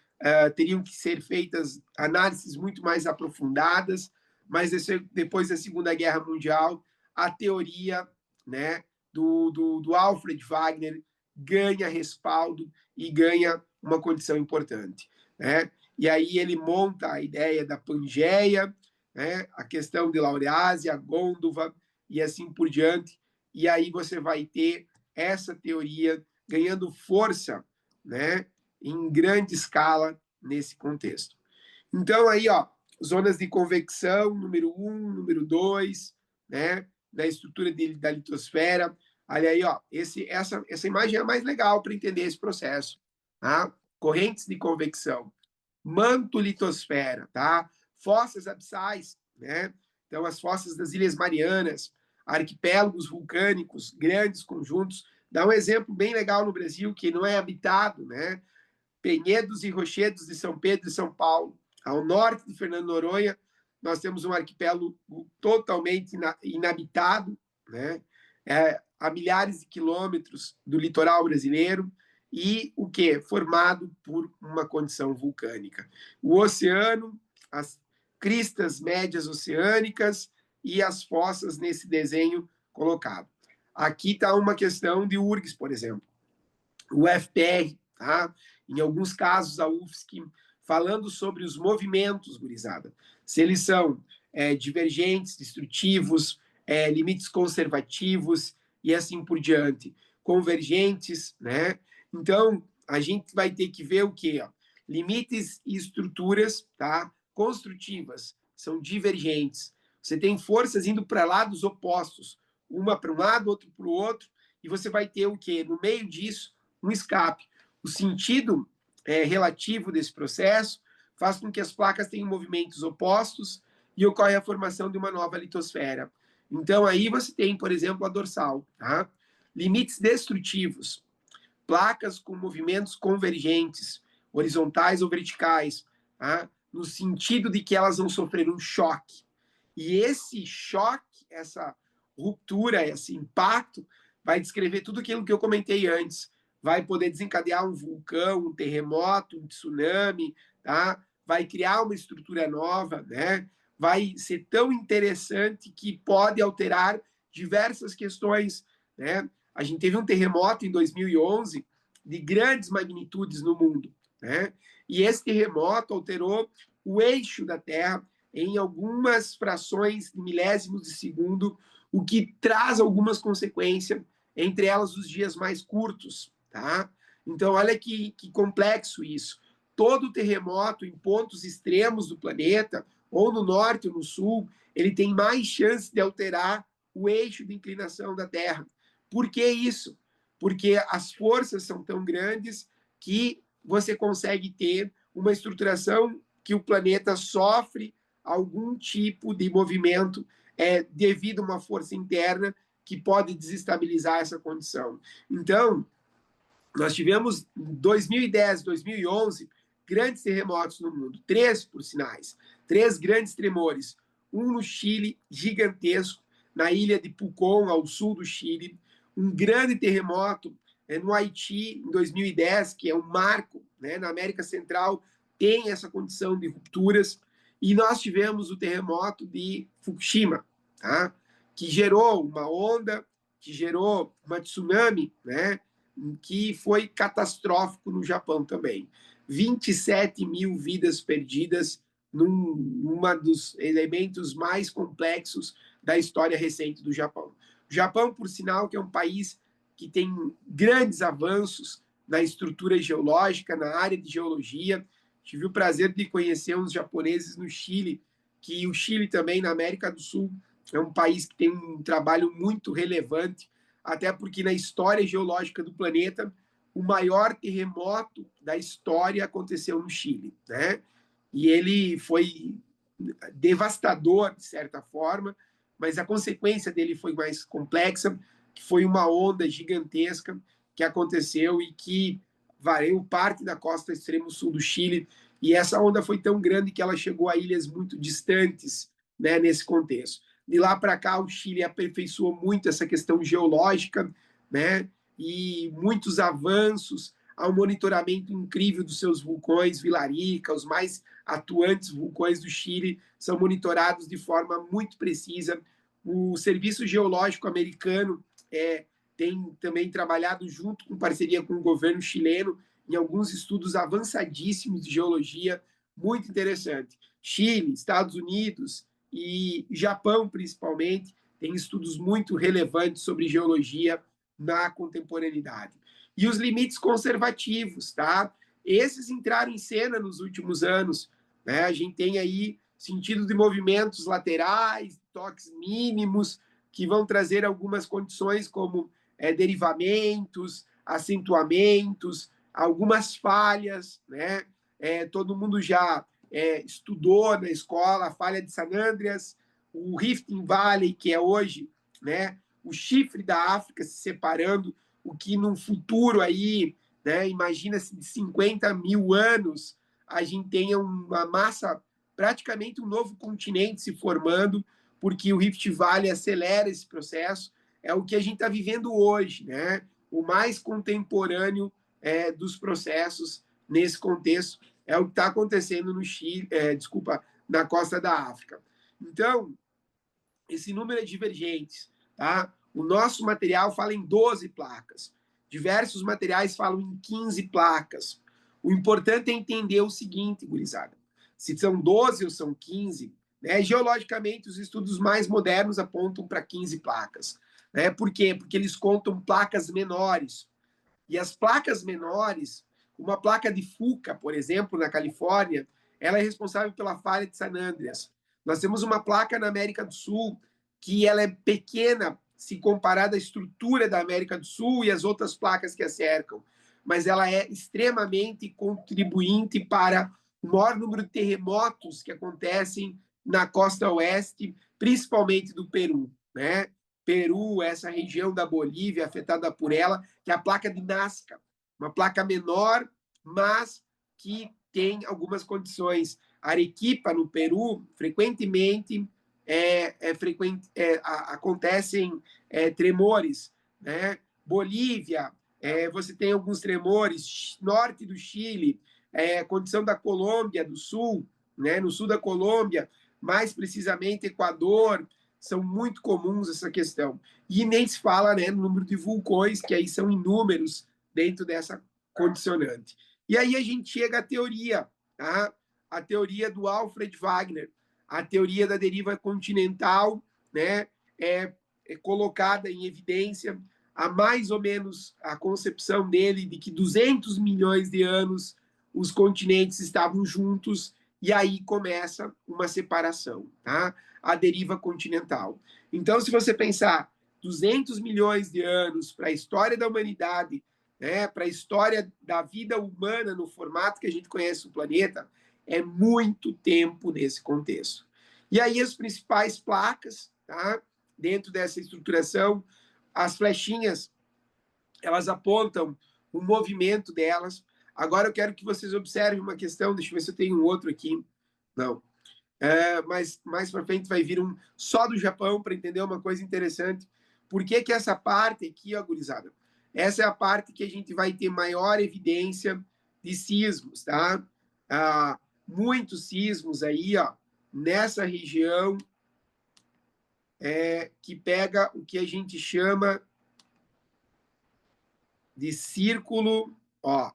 teriam que ser feitas análises muito mais aprofundadas, mas depois da Segunda Guerra Mundial, a teoria, né, do Alfred Wagner ganha respaldo e ganha uma condição importante. Né? E aí ele monta a ideia da Pangeia, né? A questão de Laureásia, Gondova e assim por diante. E aí você vai ter essa teoria ganhando força, né, em grande escala nesse contexto. Então, aí, ó, zonas de convecção, número 1, número 2, né, da estrutura da litosfera. Olha aí, ó, essa imagem é a mais legal para entender esse processo. Tá? Correntes de convecção, manto litosfera, tá? Fossas abissais, né? Então, as fossas das Ilhas Marianas, arquipélagos vulcânicos, grandes conjuntos. Dá um exemplo bem legal no Brasil, que não é habitado, né? Penhedos e Rochedos de São Pedro e São Paulo. Ao norte de Fernando Noronha, nós temos um arquipélago totalmente inabitado, né? A milhares de quilômetros do litoral brasileiro, e o que? Formado por uma condição vulcânica. O oceano, as cristas médias oceânicas e as fossas nesse desenho colocado. Aqui está uma questão de URGS, por exemplo. O FPR, tá? Em alguns casos, a UFSC, falando sobre os movimentos, gurizada. Se eles são divergentes, destrutivos, limites conservativos e assim por diante. Convergentes, né? Então, a gente vai ter que ver o quê? Ó? Limites e estruturas, tá? Construtivas, são divergentes. Você tem forças indo para lados opostos, uma para um lado, outra para o outro, e você vai ter o quê? No meio disso, um escape. O sentido relativo desse processo faz com que as placas tenham movimentos opostos e ocorre a formação de uma nova litosfera. Então, aí você tem, por exemplo, a dorsal. Tá? Limites destrutivos. Placas com movimentos convergentes, horizontais ou verticais, tá? No sentido de que elas vão sofrer um choque. E esse choque, essa ruptura, esse impacto, vai descrever tudo aquilo que eu comentei antes. Vai poder desencadear um vulcão, um terremoto, um tsunami, tá? Vai criar uma estrutura nova, né? Vai ser tão interessante que pode alterar diversas questões, né? A gente teve um terremoto em 2011 de grandes magnitudes no mundo, né? E esse terremoto alterou o eixo da Terra em algumas frações de milésimos de segundo, o que traz algumas consequências, entre elas os dias mais curtos, tá? Então, olha que complexo isso. Todo terremoto em pontos extremos do planeta, ou no norte ou no sul, ele tem mais chance de alterar o eixo de inclinação da Terra. Por que isso? Porque as forças são tão grandes que você consegue ter uma estruturação que o planeta sofre algum tipo de movimento devido a uma força interna que pode desestabilizar essa condição. Então, nós tivemos em 2010, 2011, grandes terremotos no mundo, 3 por sinais, 3 grandes tremores, um no Chile, gigantesco, na ilha de Pucón, ao sul do Chile, um grande terremoto no Haiti, em 2010, que é um marco, né, na América Central, tem essa condição de rupturas, e nós tivemos o terremoto de Fukushima, tá? Que gerou uma onda, que gerou uma tsunami, né? Que foi catastrófico no Japão também. 27 mil vidas perdidas numa dos elementos mais complexos da história recente do Japão. O Japão, por sinal, que é um país que tem grandes avanços na estrutura geológica, na área de geologia. Tive o prazer de conhecer uns japoneses no Chile, que o Chile também, na América do Sul, é um país que tem um trabalho muito relevante, até porque na história geológica do planeta, o maior terremoto da história aconteceu no Chile, né? E ele foi devastador, de certa forma, mas a consequência dele foi mais complexa, que foi uma onda gigantesca que aconteceu e que varreu parte da costa extremo sul do Chile, e essa onda foi tão grande que ela chegou a ilhas muito distantes, né, nesse contexto. De lá para cá, o Chile aperfeiçoou muito essa questão geológica, né, e muitos avanços ao monitoramento incrível dos seus vulcões, Vilarica, os mais atuantes vulcões do Chile são monitorados de forma muito precisa. O Serviço Geológico Americano tem também trabalhado junto com parceria com o governo chileno em alguns estudos avançadíssimos de geologia, muito interessante. Chile, Estados Unidos e Japão, principalmente, têm estudos muito relevantes sobre geologia na contemporaneidade. E os limites conservativos, tá? Esses entraram em cena nos últimos anos, né? A gente tem aí sentido de movimentos laterais, toques mínimos, que vão trazer algumas condições como derivamentos, acentuamentos, algumas falhas, né? Todo mundo já estudou na escola a falha de San Andreas, o Rift Valley, que é hoje, né, o chifre da África se separando, o que no futuro aí, né, imagina-se de 50 mil anos, a gente tenha uma massa, praticamente um novo continente se formando, porque o Rift Valley acelera esse processo, é o que a gente está vivendo hoje, né? O mais contemporâneo dos processos nesse contexto é o que está acontecendo no Chile, na costa da África. Então, esse número é divergente, tá? O nosso material fala em 12 placas. Diversos materiais falam em 15 placas. O importante é entender o seguinte, gurizada. Se são 12 ou são 15, né? Geologicamente, os estudos mais modernos apontam para 15 placas. Né? Por quê? Porque eles contam placas menores. E as placas menores, uma placa de Fuca, por exemplo, na Califórnia, ela é responsável pela falha de San Andreas. Nós temos uma placa na América do Sul que ela é pequena se comparada à estrutura da América do Sul e as outras placas que a cercam, mas ela é extremamente contribuinte para o maior número de terremotos que acontecem na costa oeste, principalmente do Peru, né? Peru, essa região da Bolívia afetada por ela, que é a placa de Nazca, uma placa menor, mas que tem algumas condições. Arequipa, no Peru, frequentemente acontecem tremores, né? Bolívia, você tem alguns tremores, norte do Chile, condição da Colômbia do Sul, né? No sul da Colômbia, mais precisamente Equador, são muito comuns essa questão. E nem se fala, né, no número de vulcões, que aí são inúmeros dentro dessa condicionante. E aí a gente chega à teoria, tá? A teoria do Alfred Wegener, a teoria da deriva continental, né, é colocada em evidência há mais ou menos a concepção dele de que 200 milhões de anos os continentes estavam juntos e aí começa uma separação, tá? A deriva continental. Então, se você pensar 200 milhões de anos para a história da humanidade, né, para a história da vida humana no formato que a gente conhece o planeta, é muito tempo nesse contexto. E aí as principais placas, tá, dentro dessa estruturação, as flechinhas, elas apontam o movimento delas. Agora eu quero que vocês observem uma questão, deixa eu ver se eu tenho um outro aqui. Não. Mas mais para frente vai vir um só do Japão para entender uma coisa interessante. Por que essa parte aqui, ó, gurizada? Essa é a parte que a gente vai ter maior evidência de sismos, tá? Muitos sismos aí, ó, nessa região que pega o que a gente chama de círculo, ó,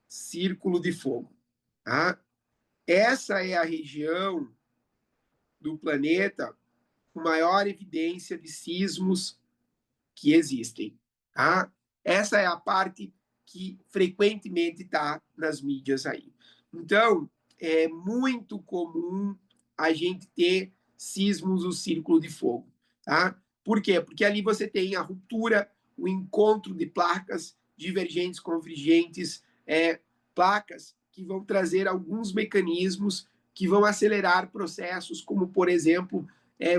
círculo de fogo, tá? Essa é a região do planeta com maior evidência de sismos que existem, tá? Essa é a parte que frequentemente está nas mídias aí. Então, é muito comum a gente ter sismos no círculo de fogo, tá? Por quê? Porque ali você tem a ruptura, o encontro de placas divergentes, convergentes, placas que vão trazer alguns mecanismos que vão acelerar processos, como, por exemplo,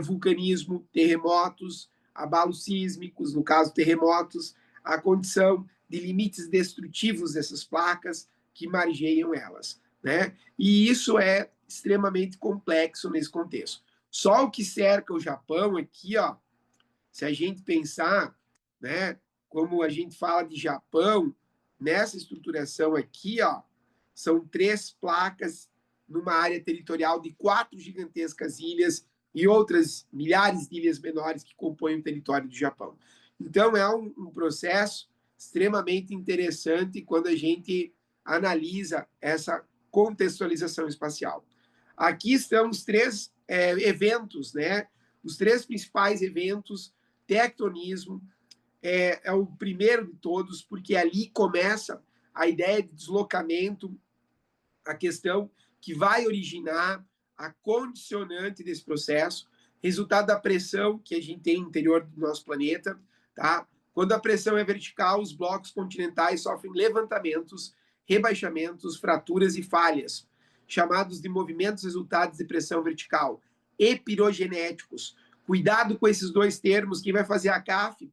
vulcanismo, terremotos, abalos sísmicos, no caso terremotos, a condição de limites destrutivos dessas placas que margeiam elas, né? E isso é extremamente complexo nesse contexto. Só o que cerca o Japão aqui, ó, se a gente pensar, né, como a gente fala de Japão, nessa estruturação aqui, ó, são 3 placas numa área territorial de 4 gigantescas ilhas e outras milhares de ilhas menores que compõem o território do Japão. Então, é um processo extremamente interessante quando a gente analisa essa contextualização espacial. Aqui estão os 3 eventos, né? Os 3 principais eventos. Tectonismo é o primeiro de todos, porque ali começa a ideia de deslocamento, a questão que vai originar a condicionante desse processo, resultado da pressão que a gente tem no interior do nosso planeta, tá? Quando a pressão é vertical, os blocos continentais sofrem levantamentos, rebaixamentos, fraturas e falhas, chamados de movimentos resultados de pressão vertical, epirogenéticos. Cuidado com esses 2 termos. Quem vai fazer a CAF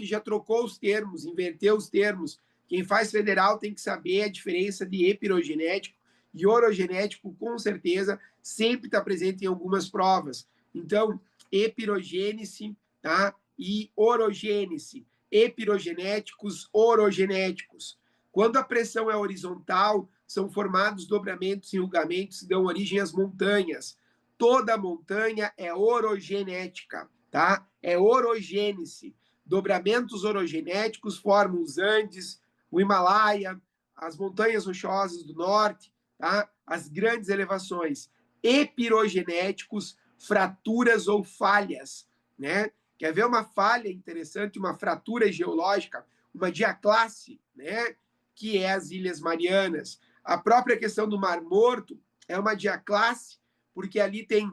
já trocou os termos, inverteu os termos. Quem faz federal tem que saber a diferença de epirogenético e orogenético, com certeza, sempre está presente em algumas provas. Então, epirogênese, tá? E orogênese. Epirogenéticos, orogenéticos. Quando a pressão é horizontal, são formados dobramentos e enrugamentos que dão origem às montanhas. Toda montanha é orogenética, tá? É orogênese. Dobramentos orogenéticos formam os Andes, o Himalaia, as montanhas rochosas do norte, tá? As grandes elevações. Epirogenéticos, fraturas ou falhas, né? Quer ver uma falha interessante, uma fratura geológica, uma diaclasse, né? Que é as Ilhas Marianas. A própria questão do Mar Morto é uma diaclasse, porque ali tem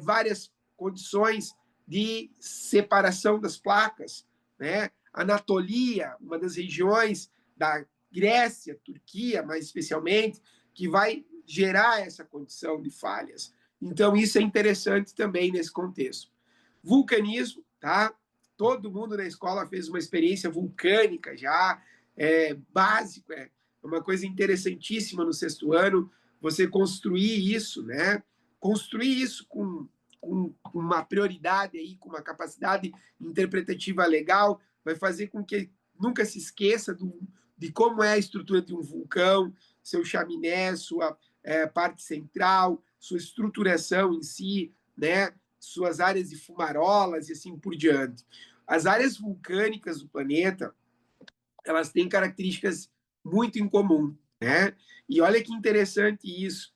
várias condições de separação das placas, né? Anatolia, uma das regiões da Grécia, Turquia, mais especialmente, que vai gerar essa condição de falhas. Então, isso é interessante também nesse contexto. Vulcanismo, tá? Todo mundo na escola fez uma experiência vulcânica já, básico, é uma coisa interessantíssima no sexto ano, você construir isso, né? Construir isso com uma prioridade aí, com uma capacidade interpretativa legal, vai fazer com que nunca se esqueça de como é a estrutura de um vulcão, seu chaminé, sua parte central, sua estruturação em si, né? Suas áreas de fumarolas e assim por diante. As áreas vulcânicas do planeta, elas têm características muito em comum, né? E olha que interessante isso.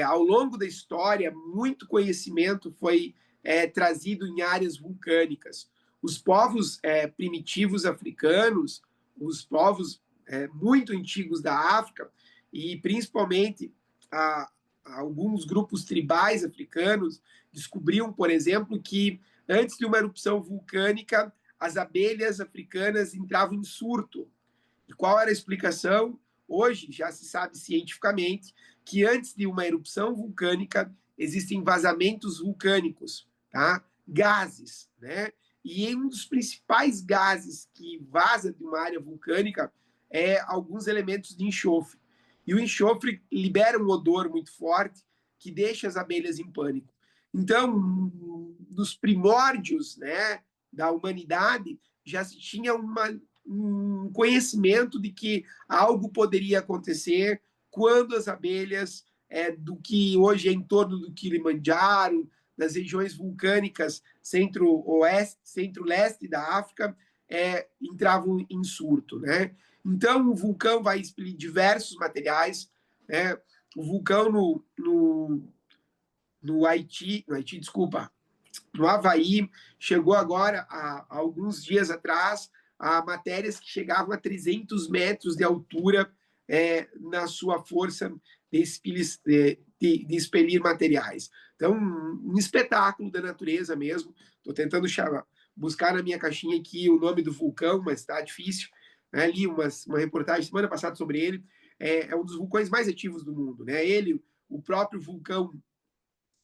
Ao longo da história, muito conhecimento foi trazido em áreas vulcânicas. Os povos primitivos africanos, os povos muito antigos da África, e principalmente alguns grupos tribais africanos, descobriam, por exemplo, que antes de uma erupção vulcânica, as abelhas africanas entravam em surto. E qual era a explicação? Hoje já se sabe cientificamente que antes de uma erupção vulcânica existem vazamentos vulcânicos, tá? Gases, né? E um dos principais gases que vaza de uma área vulcânica é alguns elementos de enxofre. E o enxofre libera um odor muito forte que deixa as abelhas em pânico. Então, nos primórdios, né, da humanidade, já se tinha um conhecimento de que algo poderia acontecer quando as abelhas do que hoje é em torno do Kilimanjaro, das regiões vulcânicas centro-oeste, centro-leste da África, entravam em surto, né? Então, o vulcão vai expelir diversos materiais, né? O vulcão no Haiti, desculpa, no Havaí, chegou agora, há alguns dias atrás, a matérias que chegavam a 300 metros de altura na sua força de expelir materiais. Então, um espetáculo da natureza mesmo. Estou tentando buscar na minha caixinha aqui o nome do vulcão, mas está difícil. Né? Li uma reportagem semana passada sobre ele. É um dos vulcões mais ativos do mundo. Né? Ele, o próprio vulcão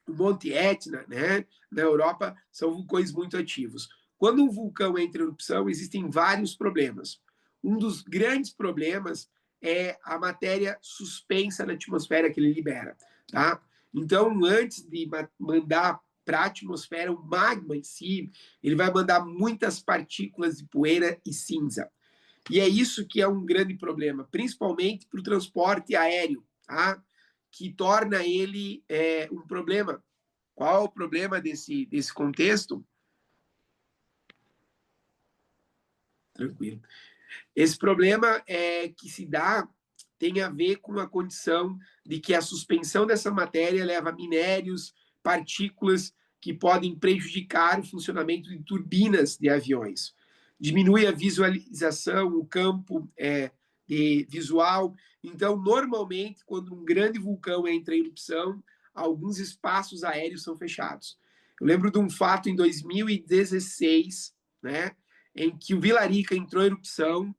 o Monte Etna, né, na Europa, são vulcões muito ativos. Quando um vulcão entra em erupção, existem vários problemas. Um dos grandes problemas é a matéria suspensa na atmosfera que ele libera. Tá? Então, antes de mandar para a atmosfera o magma em si, ele vai mandar muitas partículas de poeira e cinza. E é isso que é um grande problema, principalmente para o transporte aéreo, tá? Que torna ele um problema. Qual é o problema desse contexto? Tranquilo. Esse problema que se dá tem a ver com a condição de que a suspensão dessa matéria leva a minérios, partículas que podem prejudicar o funcionamento de turbinas de aviões. Diminui a visualização, o campo visual. Então, normalmente, quando um grande vulcão entra em erupção, alguns espaços aéreos são fechados. Eu lembro de um fato em 2016, né, em que o Vilarica entrou em erupção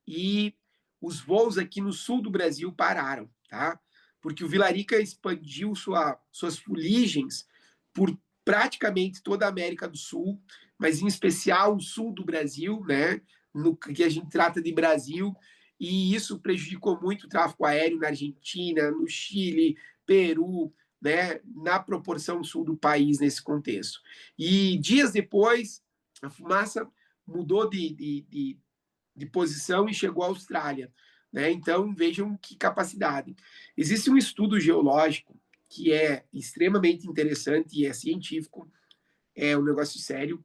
e os voos aqui no sul do Brasil pararam, tá? Porque o Vilarica expandiu suas fuligens por praticamente toda a América do Sul, mas em especial o sul do Brasil, né? No que a gente trata de Brasil, e isso prejudicou muito o tráfego aéreo na Argentina, no Chile, Peru, né? Na proporção sul do país nesse contexto. E dias depois, a fumaça mudou de posição e chegou à Austrália. Né? Então, vejam que capacidade. Existe um estudo geológico que é extremamente interessante e é científico, é um negócio sério,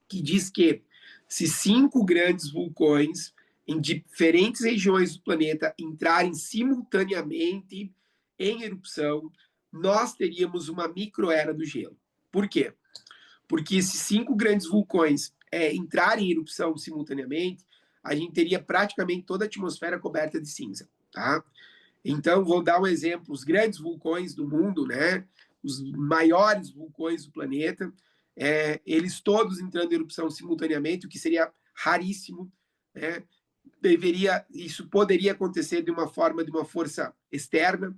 que diz que se 5 grandes vulcões em diferentes regiões do planeta entrarem simultaneamente em erupção, nós teríamos uma microera do gelo. Por quê? Porque se 5 grandes vulcões entrarem em erupção simultaneamente, a gente teria praticamente toda a atmosfera coberta de cinza, tá? Então, vou dar um exemplo: os grandes vulcões do mundo, né? Os maiores vulcões do planeta, eles todos entrando em erupção simultaneamente, o que seria raríssimo, né? Isso poderia acontecer de uma força externa.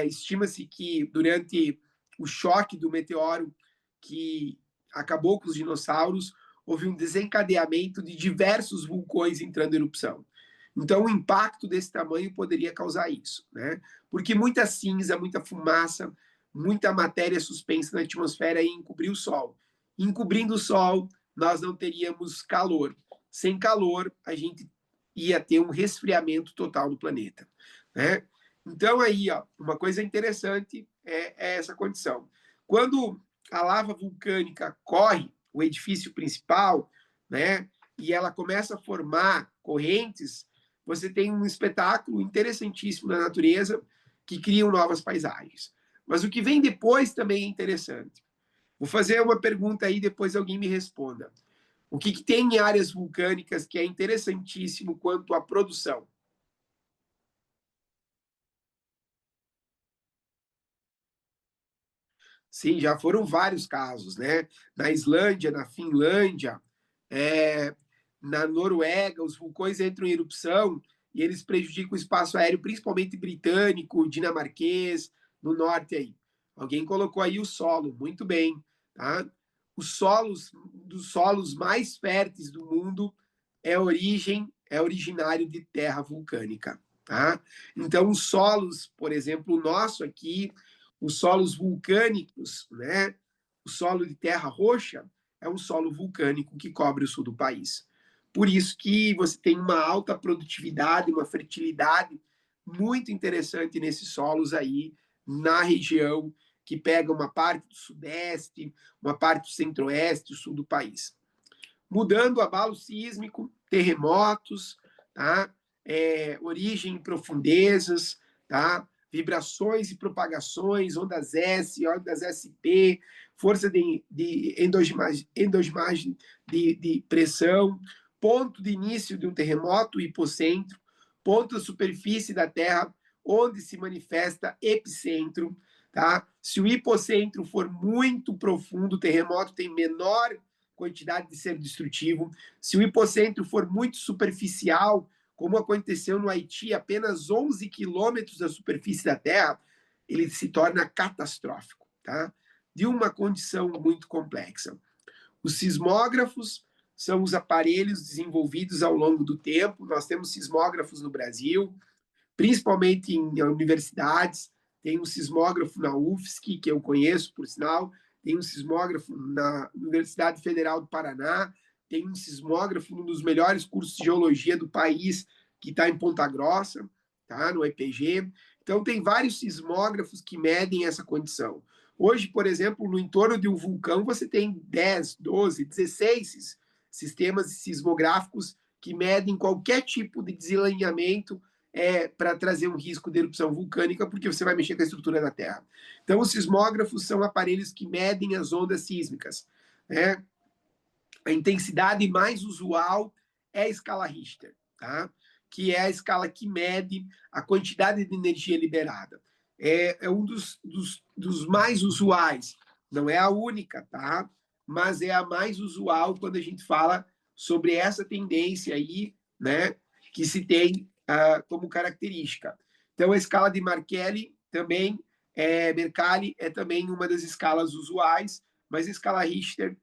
Estima-se que durante o choque do meteoro que acabou com os dinossauros, houve um desencadeamento de diversos vulcões entrando em erupção. Então, o impacto desse tamanho poderia causar isso, né? Porque muita cinza, muita fumaça, muita matéria suspensa na atmosfera ia encobrir o Sol. Encobrindo o Sol, nós não teríamos calor. Sem calor, a gente ia ter um resfriamento total do planeta, né? Então, aí, ó, uma coisa interessante é essa condição. Quando a lava vulcânica corre o edifício principal, né, e ela começa a formar correntes, você tem um espetáculo interessantíssimo na natureza que criam novas paisagens. Mas o que vem depois também é interessante. Vou fazer uma pergunta aí, depois alguém me responda. O que tem em áreas vulcânicas que é interessantíssimo quanto à produção? Sim, já foram vários casos, né? Na Islândia, na Finlândia, é, na Noruega, os vulcões entram em erupção e eles prejudicam o espaço aéreo, principalmente britânico, dinamarquês, no norte aí. Alguém colocou aí o solo, muito bem, tá? Os solos, dos solos mais férteis do mundo, é originário de terra vulcânica, tá? Então, os solos, por exemplo, o nosso aqui, os solos vulcânicos, né? O solo de terra roxa é um solo vulcânico que cobre o sul do país. Por isso que você tem uma alta produtividade, uma fertilidade muito interessante nesses solos aí na região que pega uma parte do sudeste, uma parte do centro-oeste, o sul do país. Mudando, abalo sísmico, terremotos, tá? Origem em profundezas, tá? Vibrações e propagações, ondas S, ondas SP, força de endosmagem de pressão, ponto de início de um terremoto, hipocentro, ponto da superfície da Terra, onde se manifesta epicentro, tá? Se o hipocentro for muito profundo, o terremoto tem menor quantidade de ser destrutivo. Se o hipocentro for muito superficial, como aconteceu no Haiti, apenas 11 quilômetros da superfície da Terra, ele se torna catastrófico, tá? De uma condição muito complexa. Os sismógrafos são os aparelhos desenvolvidos ao longo do tempo. Nós temos sismógrafos no Brasil, principalmente em universidades. Tem um sismógrafo na UFSC, que eu conheço, por sinal, tem um sismógrafo na Universidade Federal do Paraná, tem um sismógrafo num dos melhores cursos de geologia do país, que está em Ponta Grossa, tá? No EPG. Então, tem vários sismógrafos que medem essa condição. Hoje, por exemplo, no entorno de um vulcão, você tem 10, 12, 16 sistemas sismográficos que medem qualquer tipo de desalinhamento para trazer um risco de erupção vulcânica, porque você vai mexer com a estrutura da Terra. Então, os sismógrafos são aparelhos que medem as ondas sísmicas, né? A intensidade mais usual é a escala Richter, tá? Que é a escala que mede a quantidade de energia liberada. É um dos mais usuais. Não é a única, tá? Mas é a mais usual quando a gente fala sobre essa tendência aí, né? Que se tem como característica. Então, a escala de Mercalli também Mercalli é também uma das escalas usuais, mas a escala Richter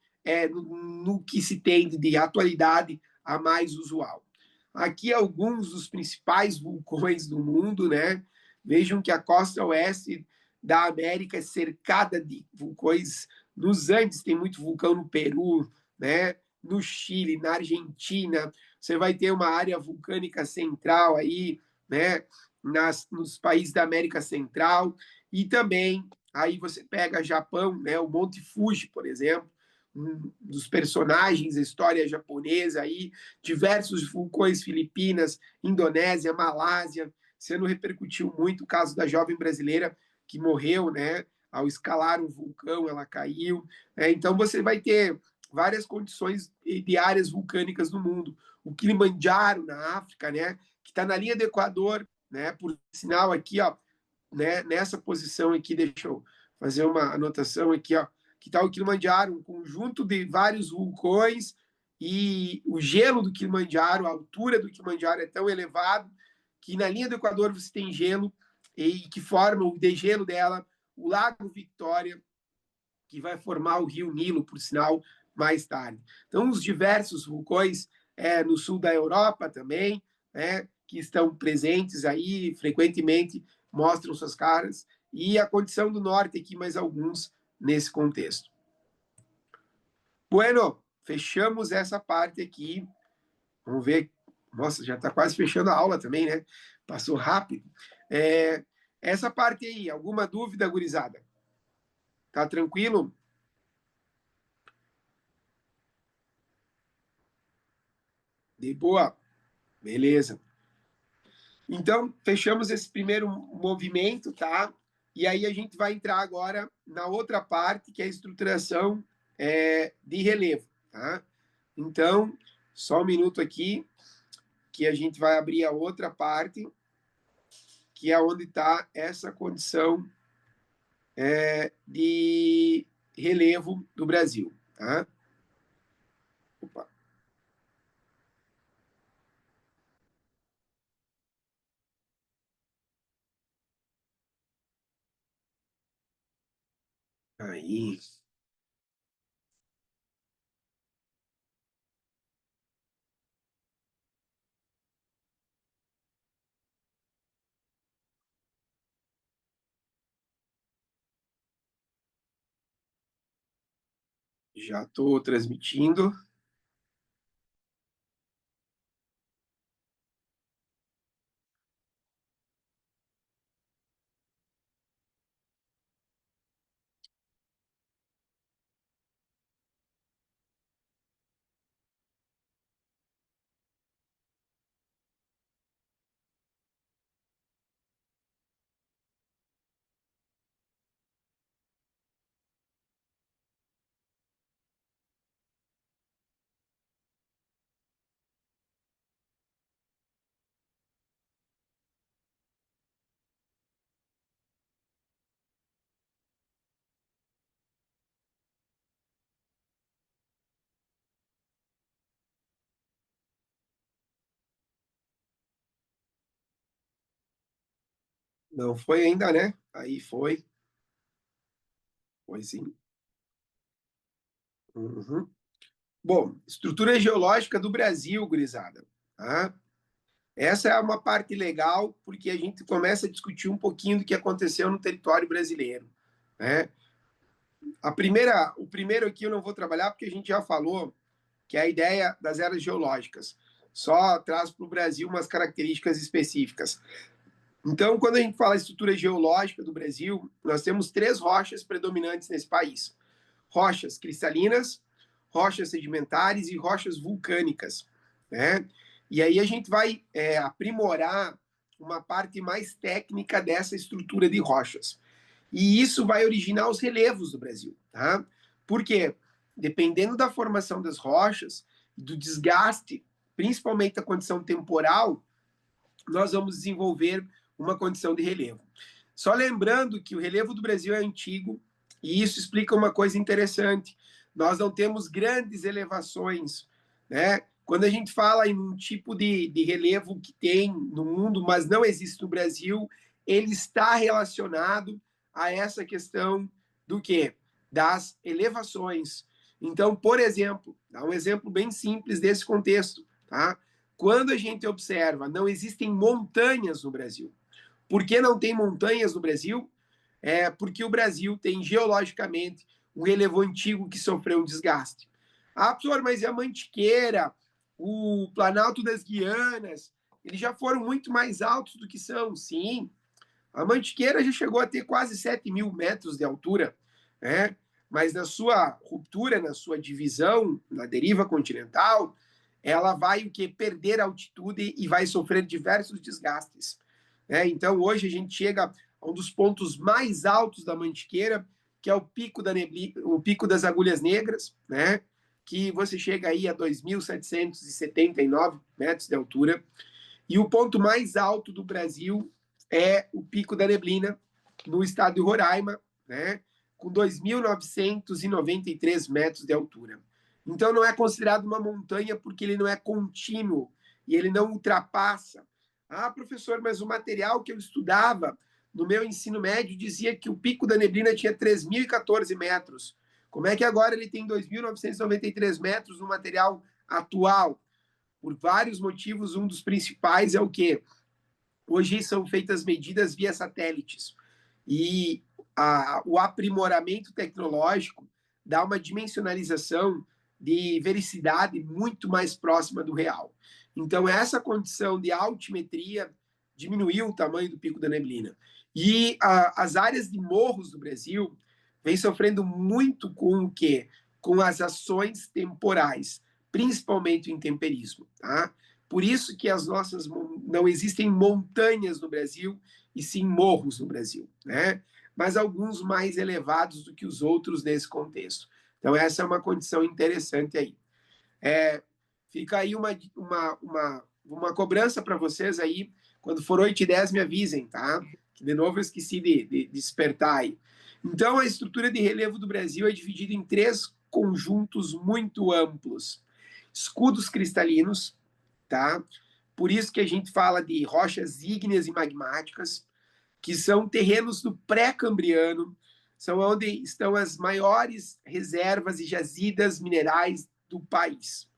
no que se tem de atualidade a mais usual. Aqui alguns dos principais vulcões do mundo, né? Vejam que a costa oeste da América é cercada de vulcões. Nos Andes tem muito vulcão no Peru, né? No Chile, na Argentina, você vai ter uma área vulcânica central aí, né? Nos países da América Central e também aí você pega Japão, né? O Monte Fuji, por exemplo, um dos personagens da história japonesa aí, diversos vulcões Filipinas, Indonésia, Malásia, sendo repercutiu muito o caso da jovem brasileira que morreu, né? Ao escalar um vulcão, ela caiu. Então você vai ter várias condições de áreas vulcânicas no mundo. O Kilimanjaro na África, né? Que está na linha do Equador, né? Por sinal aqui, ó, né? Nessa posição aqui, deixa eu fazer uma anotação aqui, ó que está o Kilimanjaro, um conjunto de vários vulcões, e o gelo do Kilimanjaro, a altura do Kilimanjaro é tão elevado que na linha do Equador você tem gelo, e que forma o degelo dela, o Lago Victória, que vai formar o Rio Nilo, por sinal, mais tarde. Então, os diversos vulcões no sul da Europa também, que estão presentes aí, frequentemente mostram suas caras, e a condição do norte aqui, mais alguns nesse contexto. Bueno, fechamos essa parte aqui. Vamos ver. Nossa, já está quase fechando a aula também, né? Passou rápido. Essa parte aí, alguma dúvida, gurizada? Tá tranquilo? De boa? Beleza. Então, fechamos esse primeiro movimento, tá? E aí a gente vai entrar agora na outra parte, que é a estruturação de relevo, tá? Então, só um minuto aqui, que a gente vai abrir a outra parte, que é onde está essa condição de relevo do Brasil, tá? Opa. Aí, já estou transmitindo. Não foi ainda, né? Aí foi. Foi sim. Uhum. Bom, estrutura geológica do Brasil, gurizada. Tá? Essa é uma parte legal, porque a gente começa a discutir um pouquinho do que aconteceu no território brasileiro. Né? O primeiro aqui eu não vou trabalhar, porque a gente já falou que é a ideia das eras geológicas. Só traz para o Brasil umas características específicas. Então, quando a gente fala estrutura geológica do Brasil, nós temos três rochas predominantes nesse país: rochas cristalinas, rochas sedimentares e rochas vulcânicas. Né? E aí a gente vai aprimorar uma parte mais técnica dessa estrutura de rochas. E isso vai originar os relevos do Brasil. Tá? Por quê? Dependendo da formação das rochas, do desgaste, principalmente da condição temporal, nós vamos desenvolver uma condição de relevo. Só lembrando que o relevo do Brasil é antigo, e isso explica uma coisa interessante. Nós não temos grandes elevações, né? Quando a gente fala em um tipo de relevo que tem no mundo, mas não existe no Brasil, ele está relacionado a essa questão do quê? Das elevações. Então, por exemplo, dá um exemplo bem simples desse contexto, tá? Quando a gente observa, não existem montanhas no Brasil. Por que não tem montanhas no Brasil? Porque o Brasil tem geologicamente um relevo antigo que sofreu um desgaste. Ah, professor, mas é a Mantiqueira, o Planalto das Guianas, eles já foram muito mais altos do que são, sim. A Mantiqueira já chegou a ter quase 7.000 metros de altura, né? Mas na sua ruptura, na sua divisão, na deriva continental, ela vai o que perder altitude e vai sofrer diversos desgastes. Então, hoje a gente chega a um dos pontos mais altos da Mantiqueira, que é o Pico o Pico das Agulhas Negras, né? Que você chega aí a 2.779 metros de altura. E o ponto mais alto do Brasil é o Pico da Neblina, no estado de Roraima, né? com 2.993 metros de altura. Então, não é considerado uma montanha porque ele não é contínuo e ele não ultrapassa. Ah, professor, mas o material que eu estudava no meu ensino médio dizia que o pico da neblina tinha 3.014 metros. Como é que agora ele tem 2.993 metros no material atual? Por vários motivos, um dos principais é o quê? Hoje são feitas medidas via satélites. E o aprimoramento tecnológico dá uma dimensionalização de vericidade muito mais próxima do real. Então, essa condição de altimetria diminuiu o tamanho do pico da neblina. E as áreas de morros do Brasil vêm sofrendo muito com o quê? Com as ações temporais, principalmente o intemperismo. Tá? Por isso que as nossas não existem montanhas no Brasil, e sim morros no Brasil, né? Mas alguns mais elevados do que os outros nesse contexto. Então, essa é uma condição interessante aí. Fica aí uma cobrança para vocês aí, quando for 8h10, me avisem, tá? Que, de novo, eu esqueci de despertar aí. Então, a estrutura de relevo do Brasil é dividida em 3 conjuntos muito amplos. Escudos cristalinos, tá? Por isso que a gente fala de rochas ígneas e magmáticas, que são terrenos do pré-cambriano, são onde estão as maiores reservas e jazidas minerais do país,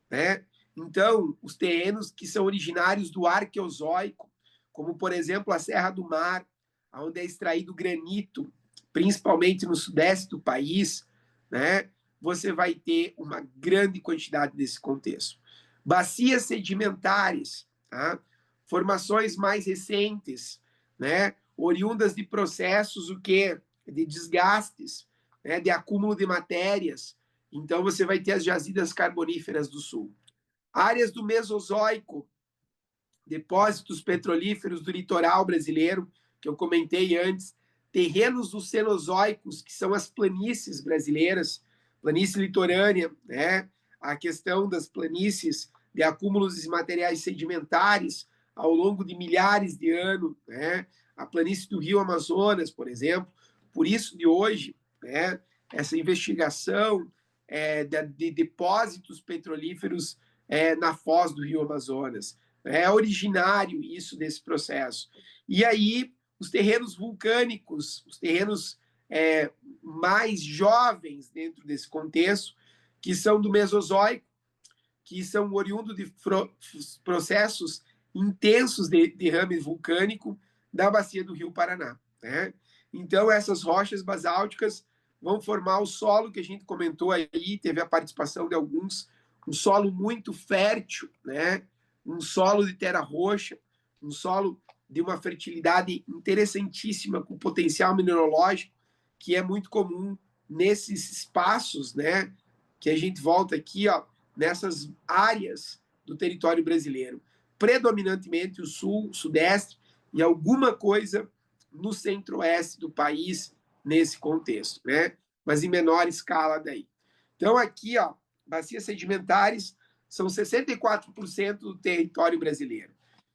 né? Então, os terrenos que são originários do Arqueozoico, como, por exemplo, a Serra do Mar, onde é extraído granito, principalmente no sudeste do país, né? Você vai ter uma grande quantidade desse contexto. Bacias sedimentares, tá? Formações mais recentes, né? Oriundas de processos o quê? De desgastes, né? De acúmulo de matérias. Então, você vai ter as jazidas carboníferas do sul. Áreas do Mesozoico, depósitos petrolíferos do litoral brasileiro, que eu comentei antes, terrenos dos Cenozoicos, que são as planícies brasileiras, planície litorânea, né? A questão das planícies de acúmulos de materiais sedimentares ao longo de milhares de anos, né? A planície do Rio Amazonas, por exemplo. Por isso, de hoje, né? Essa investigação de depósitos petrolíferos na foz do Rio Amazonas. É originário isso desse processo. E aí, os terrenos vulcânicos, os terrenos mais jovens dentro desse contexto, que são do Mesozoico, que são oriundos de processos intensos de derrame vulcânico da bacia do Rio Paraná. Né? Então, essas rochas basálticas vão formar o solo que a gente comentou aí, teve a participação de alguns, um solo muito fértil, né? Um solo de terra roxa, um solo de uma fertilidade interessantíssima, com potencial mineralógico, que é muito comum nesses espaços, né? Que a gente volta aqui, ó, nessas áreas do território brasileiro. Predominantemente o sul, o sudeste e alguma coisa no centro-oeste do país nesse contexto, né? Mas em menor escala daí. Então, aqui, ó, bacias sedimentares são 64% do território brasileiro.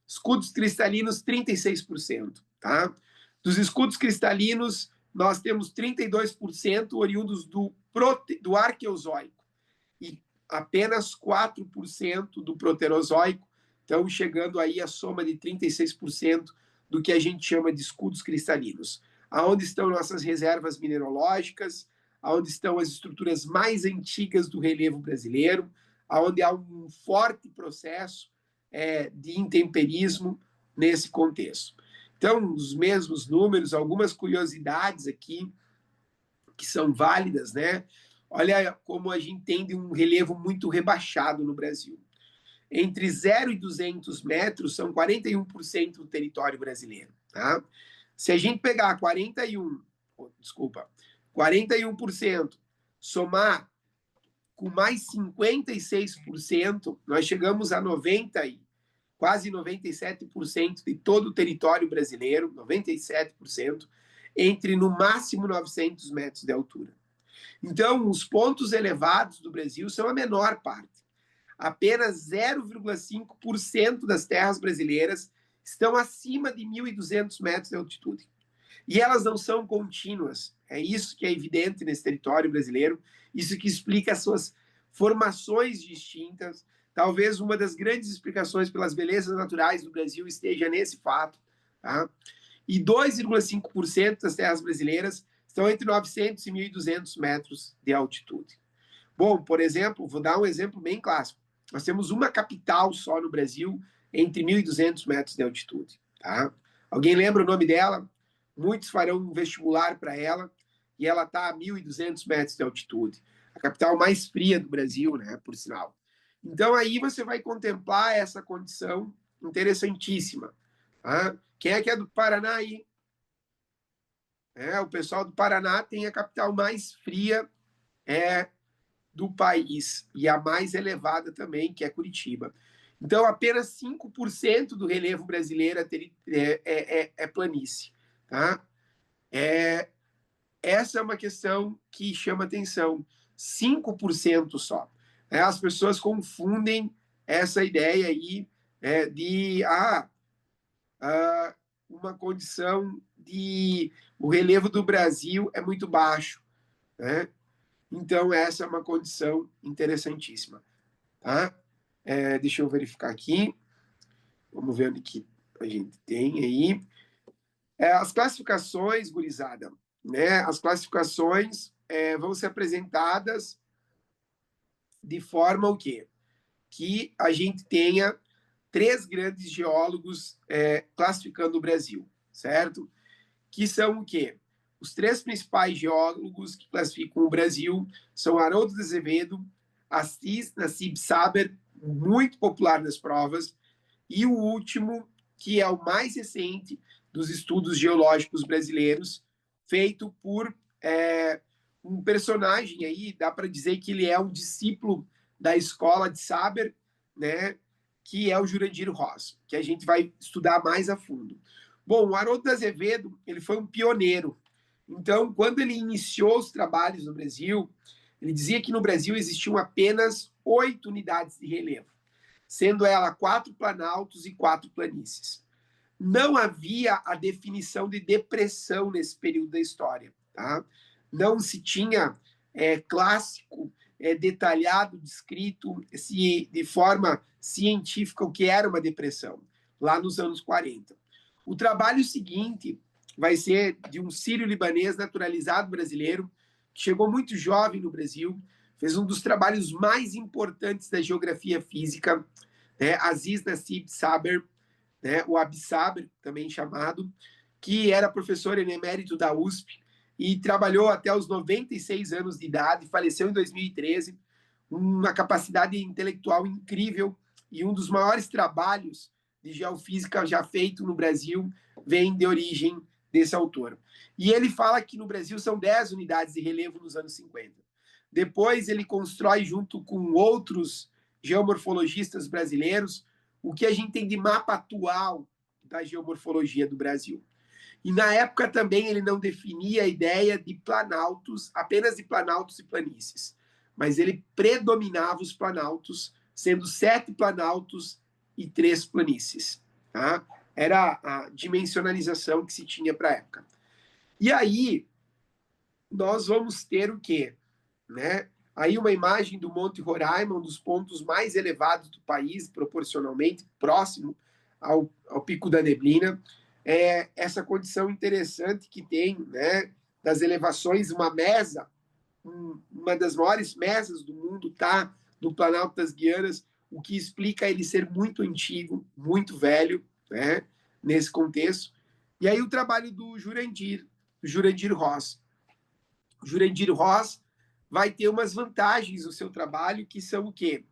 Escudos cristalinos, 36%, tá? Dos escudos cristalinos, nós temos 32% oriundos do Arqueozoico e apenas 4% do Proterozoico, então chegando aí a soma de 36% do que a gente chama de escudos cristalinos. Aonde estão nossas reservas mineralógicas, aonde estão as estruturas mais antigas do relevo brasileiro, aonde há um forte processo de intemperismo nesse contexto. Então, os mesmos números, algumas curiosidades aqui que são válidas, né? Olha como a gente tem um relevo muito rebaixado no Brasil. Entre 0 e 200 metros são 41% do território brasileiro, tá? Se a gente pegar 41%, somar com mais 56%, nós chegamos a 90 e quase 97% de todo o território brasileiro, 97%, entre no máximo 900 metros de altura. Então, os pontos elevados do Brasil são a menor parte. Apenas 0,5% das terras brasileiras estão acima de 1.200 metros de altitude. E elas não são contínuas. É isso que é evidente nesse território brasileiro, isso que explica as suas formações distintas. Talvez uma das grandes explicações pelas belezas naturais do Brasil esteja nesse fato. Tá? E 2,5% das terras brasileiras estão entre 900 e 1.200 metros de altitude. Bom, por exemplo, vou dar um exemplo bem clássico. Nós temos uma capital só no Brasil entre 1.200 metros de altitude. Tá? Alguém lembra o nome dela? Muitos farão um vestibular para ela e ela está a 1.200 metros de altitude. A capital mais fria do Brasil, né, por sinal. Então, aí você vai contemplar essa condição interessantíssima. Tá? Quem é que é do Paraná aí? O pessoal do Paraná tem a capital mais fria do país e a mais elevada também, que é Curitiba. Então, apenas 5% do relevo brasileiro é planície. Tá? Essa é uma questão que chama atenção. 5% só. As pessoas confundem essa ideia aí de uma condição de o relevo do Brasil é muito baixo. Né? Então, essa é uma condição interessantíssima. Tá? Deixa eu verificar aqui. Vamos ver onde que a gente tem aí. As classificações, gurizada, né? As classificações vão ser apresentadas de forma o quê? Que a gente tenha 3 grandes geólogos classificando o Brasil, certo? Que são o quê? Os 3 principais geólogos que classificam o Brasil são Haroldo de Azevedo, Assis Nassib Saber, muito popular nas provas, e o último, que é o mais recente dos estudos geológicos brasileiros, feito por um personagem aí, dá para dizer que ele é um discípulo da escola de Saber, né, que é o Jurandir Ross, que a gente vai estudar mais a fundo. Bom, o Haroldo de Azevedo, ele foi um pioneiro. Então, quando ele iniciou os trabalhos no Brasil, ele dizia que no Brasil existiam apenas 8 unidades de relevo, sendo ela 4 planaltos e 4 planícies. Não havia a definição de depressão nesse período da história. Tá? Não se tinha clássico, detalhado, descrito de forma científica o que era uma depressão, lá nos anos 40. O trabalho seguinte vai ser de um sírio-libanês naturalizado brasileiro, que chegou muito jovem no Brasil, fez um dos trabalhos mais importantes da geografia física, Aziz Nassib Saber, o Absaber, também chamado, que era professor emérito da USP e trabalhou até os 96 anos de idade, faleceu em 2013, uma capacidade intelectual incrível e um dos maiores trabalhos de geofísica já feito no Brasil vem de origem desse autor. E ele fala que no Brasil são 10 unidades de relevo nos anos 50. Depois ele constrói, junto com outros geomorfologistas brasileiros, o que a gente tem de mapa atual da geomorfologia do Brasil. E na época também ele não definia a ideia de planaltos, apenas de planaltos e planícies, mas ele predominava os planaltos, sendo 7 planaltos e 3 planícies. Tá? Era a dimensionalização que se tinha para a época. E aí, nós vamos ter o quê? Né? Aí uma imagem do Monte Roraima, um dos pontos mais elevados do país, proporcionalmente próximo ao Pico da Neblina. Essa condição interessante que tem, né, das elevações, uma mesa, uma das maiores mesas do mundo está no Planalto das Guianas, o que explica ele ser muito antigo, muito velho, né, nesse contexto. E aí o trabalho do Jurandir Ross. O Jurandir Ross vai ter umas vantagens no seu trabalho, que são o quê?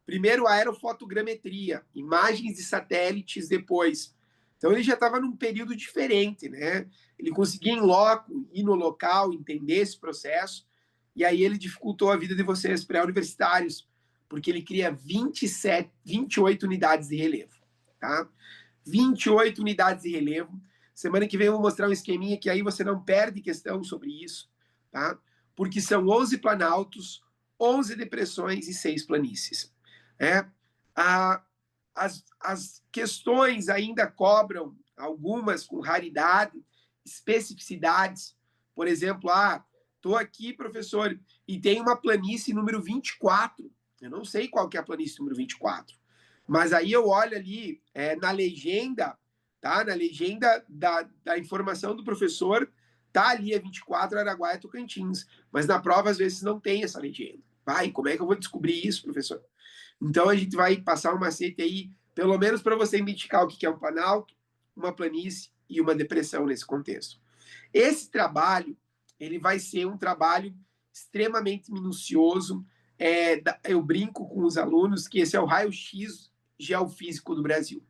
Primeiro, a aerofotogrametria, imagens de satélites depois. Então, ele já estava num período diferente, né? Ele conseguia, em loco, ir no local, entender esse processo, e aí ele dificultou a vida de vocês pré-universitários, porque ele cria 28 unidades de relevo, tá? 28 unidades de relevo. Semana que vem eu vou mostrar um esqueminha que aí você não perde questão sobre isso, tá? Porque são 11 planaltos, 11 depressões e 6 planícies. As questões ainda cobram, algumas com raridade, especificidades. Por exemplo, estou aqui, professor, e tem uma planície número 24. Eu não sei qual que é a planície número 24. Mas aí eu olho ali na legenda, tá? Na legenda da informação do professor, tá ali a 24 Araguaia Tocantins. Mas na prova, às vezes, não tem essa legenda. Vai, como é que eu vou descobrir isso, professor? Então a gente vai passar um macete aí, pelo menos para você identificar o que é um planalto, uma planície e uma depressão nesse contexto. Esse trabalho, ele vai ser um trabalho extremamente minucioso. Eu brinco com os alunos que esse é o raio-x geofísico do Brasil.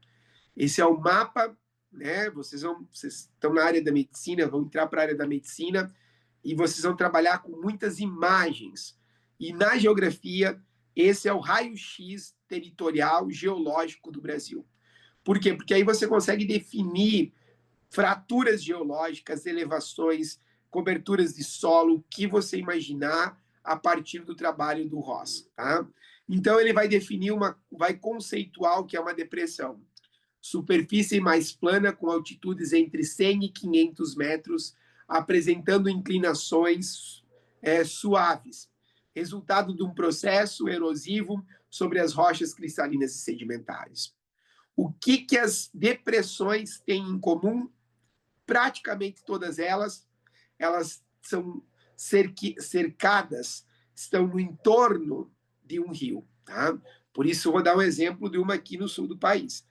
Esse é o mapa, né? Vocês estão na área da medicina, vão entrar para a área da medicina e vocês vão trabalhar com muitas imagens. E na geografia, esse é o raio-x territorial geológico do Brasil. Por quê? Porque aí você consegue definir fraturas geológicas, elevações, coberturas de solo, o que você imaginar a partir do trabalho do Ross, tá? Então ele vai definir vai conceituar o que é uma depressão. Superfície mais plana com altitudes entre 100 e 500 metros, apresentando inclinações suaves, resultado de um processo erosivo sobre as rochas cristalinas e sedimentares. O que as depressões têm em comum? Praticamente todas elas são cercadas, estão no entorno de um rio. Tá? Por isso, vou dar um exemplo de uma aqui no sul do país.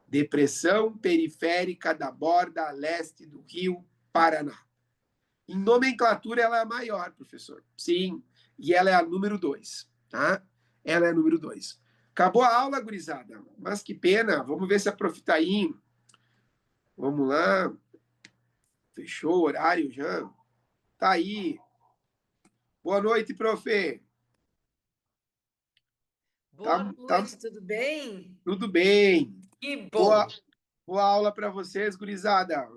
Depressão periférica da borda leste do rio Paraná. Em nomenclatura, ela é a maior, professor. Sim, e ela é a número 2. Tá? Ela é a número 2. Acabou a aula, gurizada. Mas que pena. Vamos ver se a prof tá aí. Vamos lá. Fechou o horário já. Tá aí. Boa noite, prof. Boa Tá noite, tudo bem? tudo bem. Que Boa, bom! boa aula para vocês, gurizada.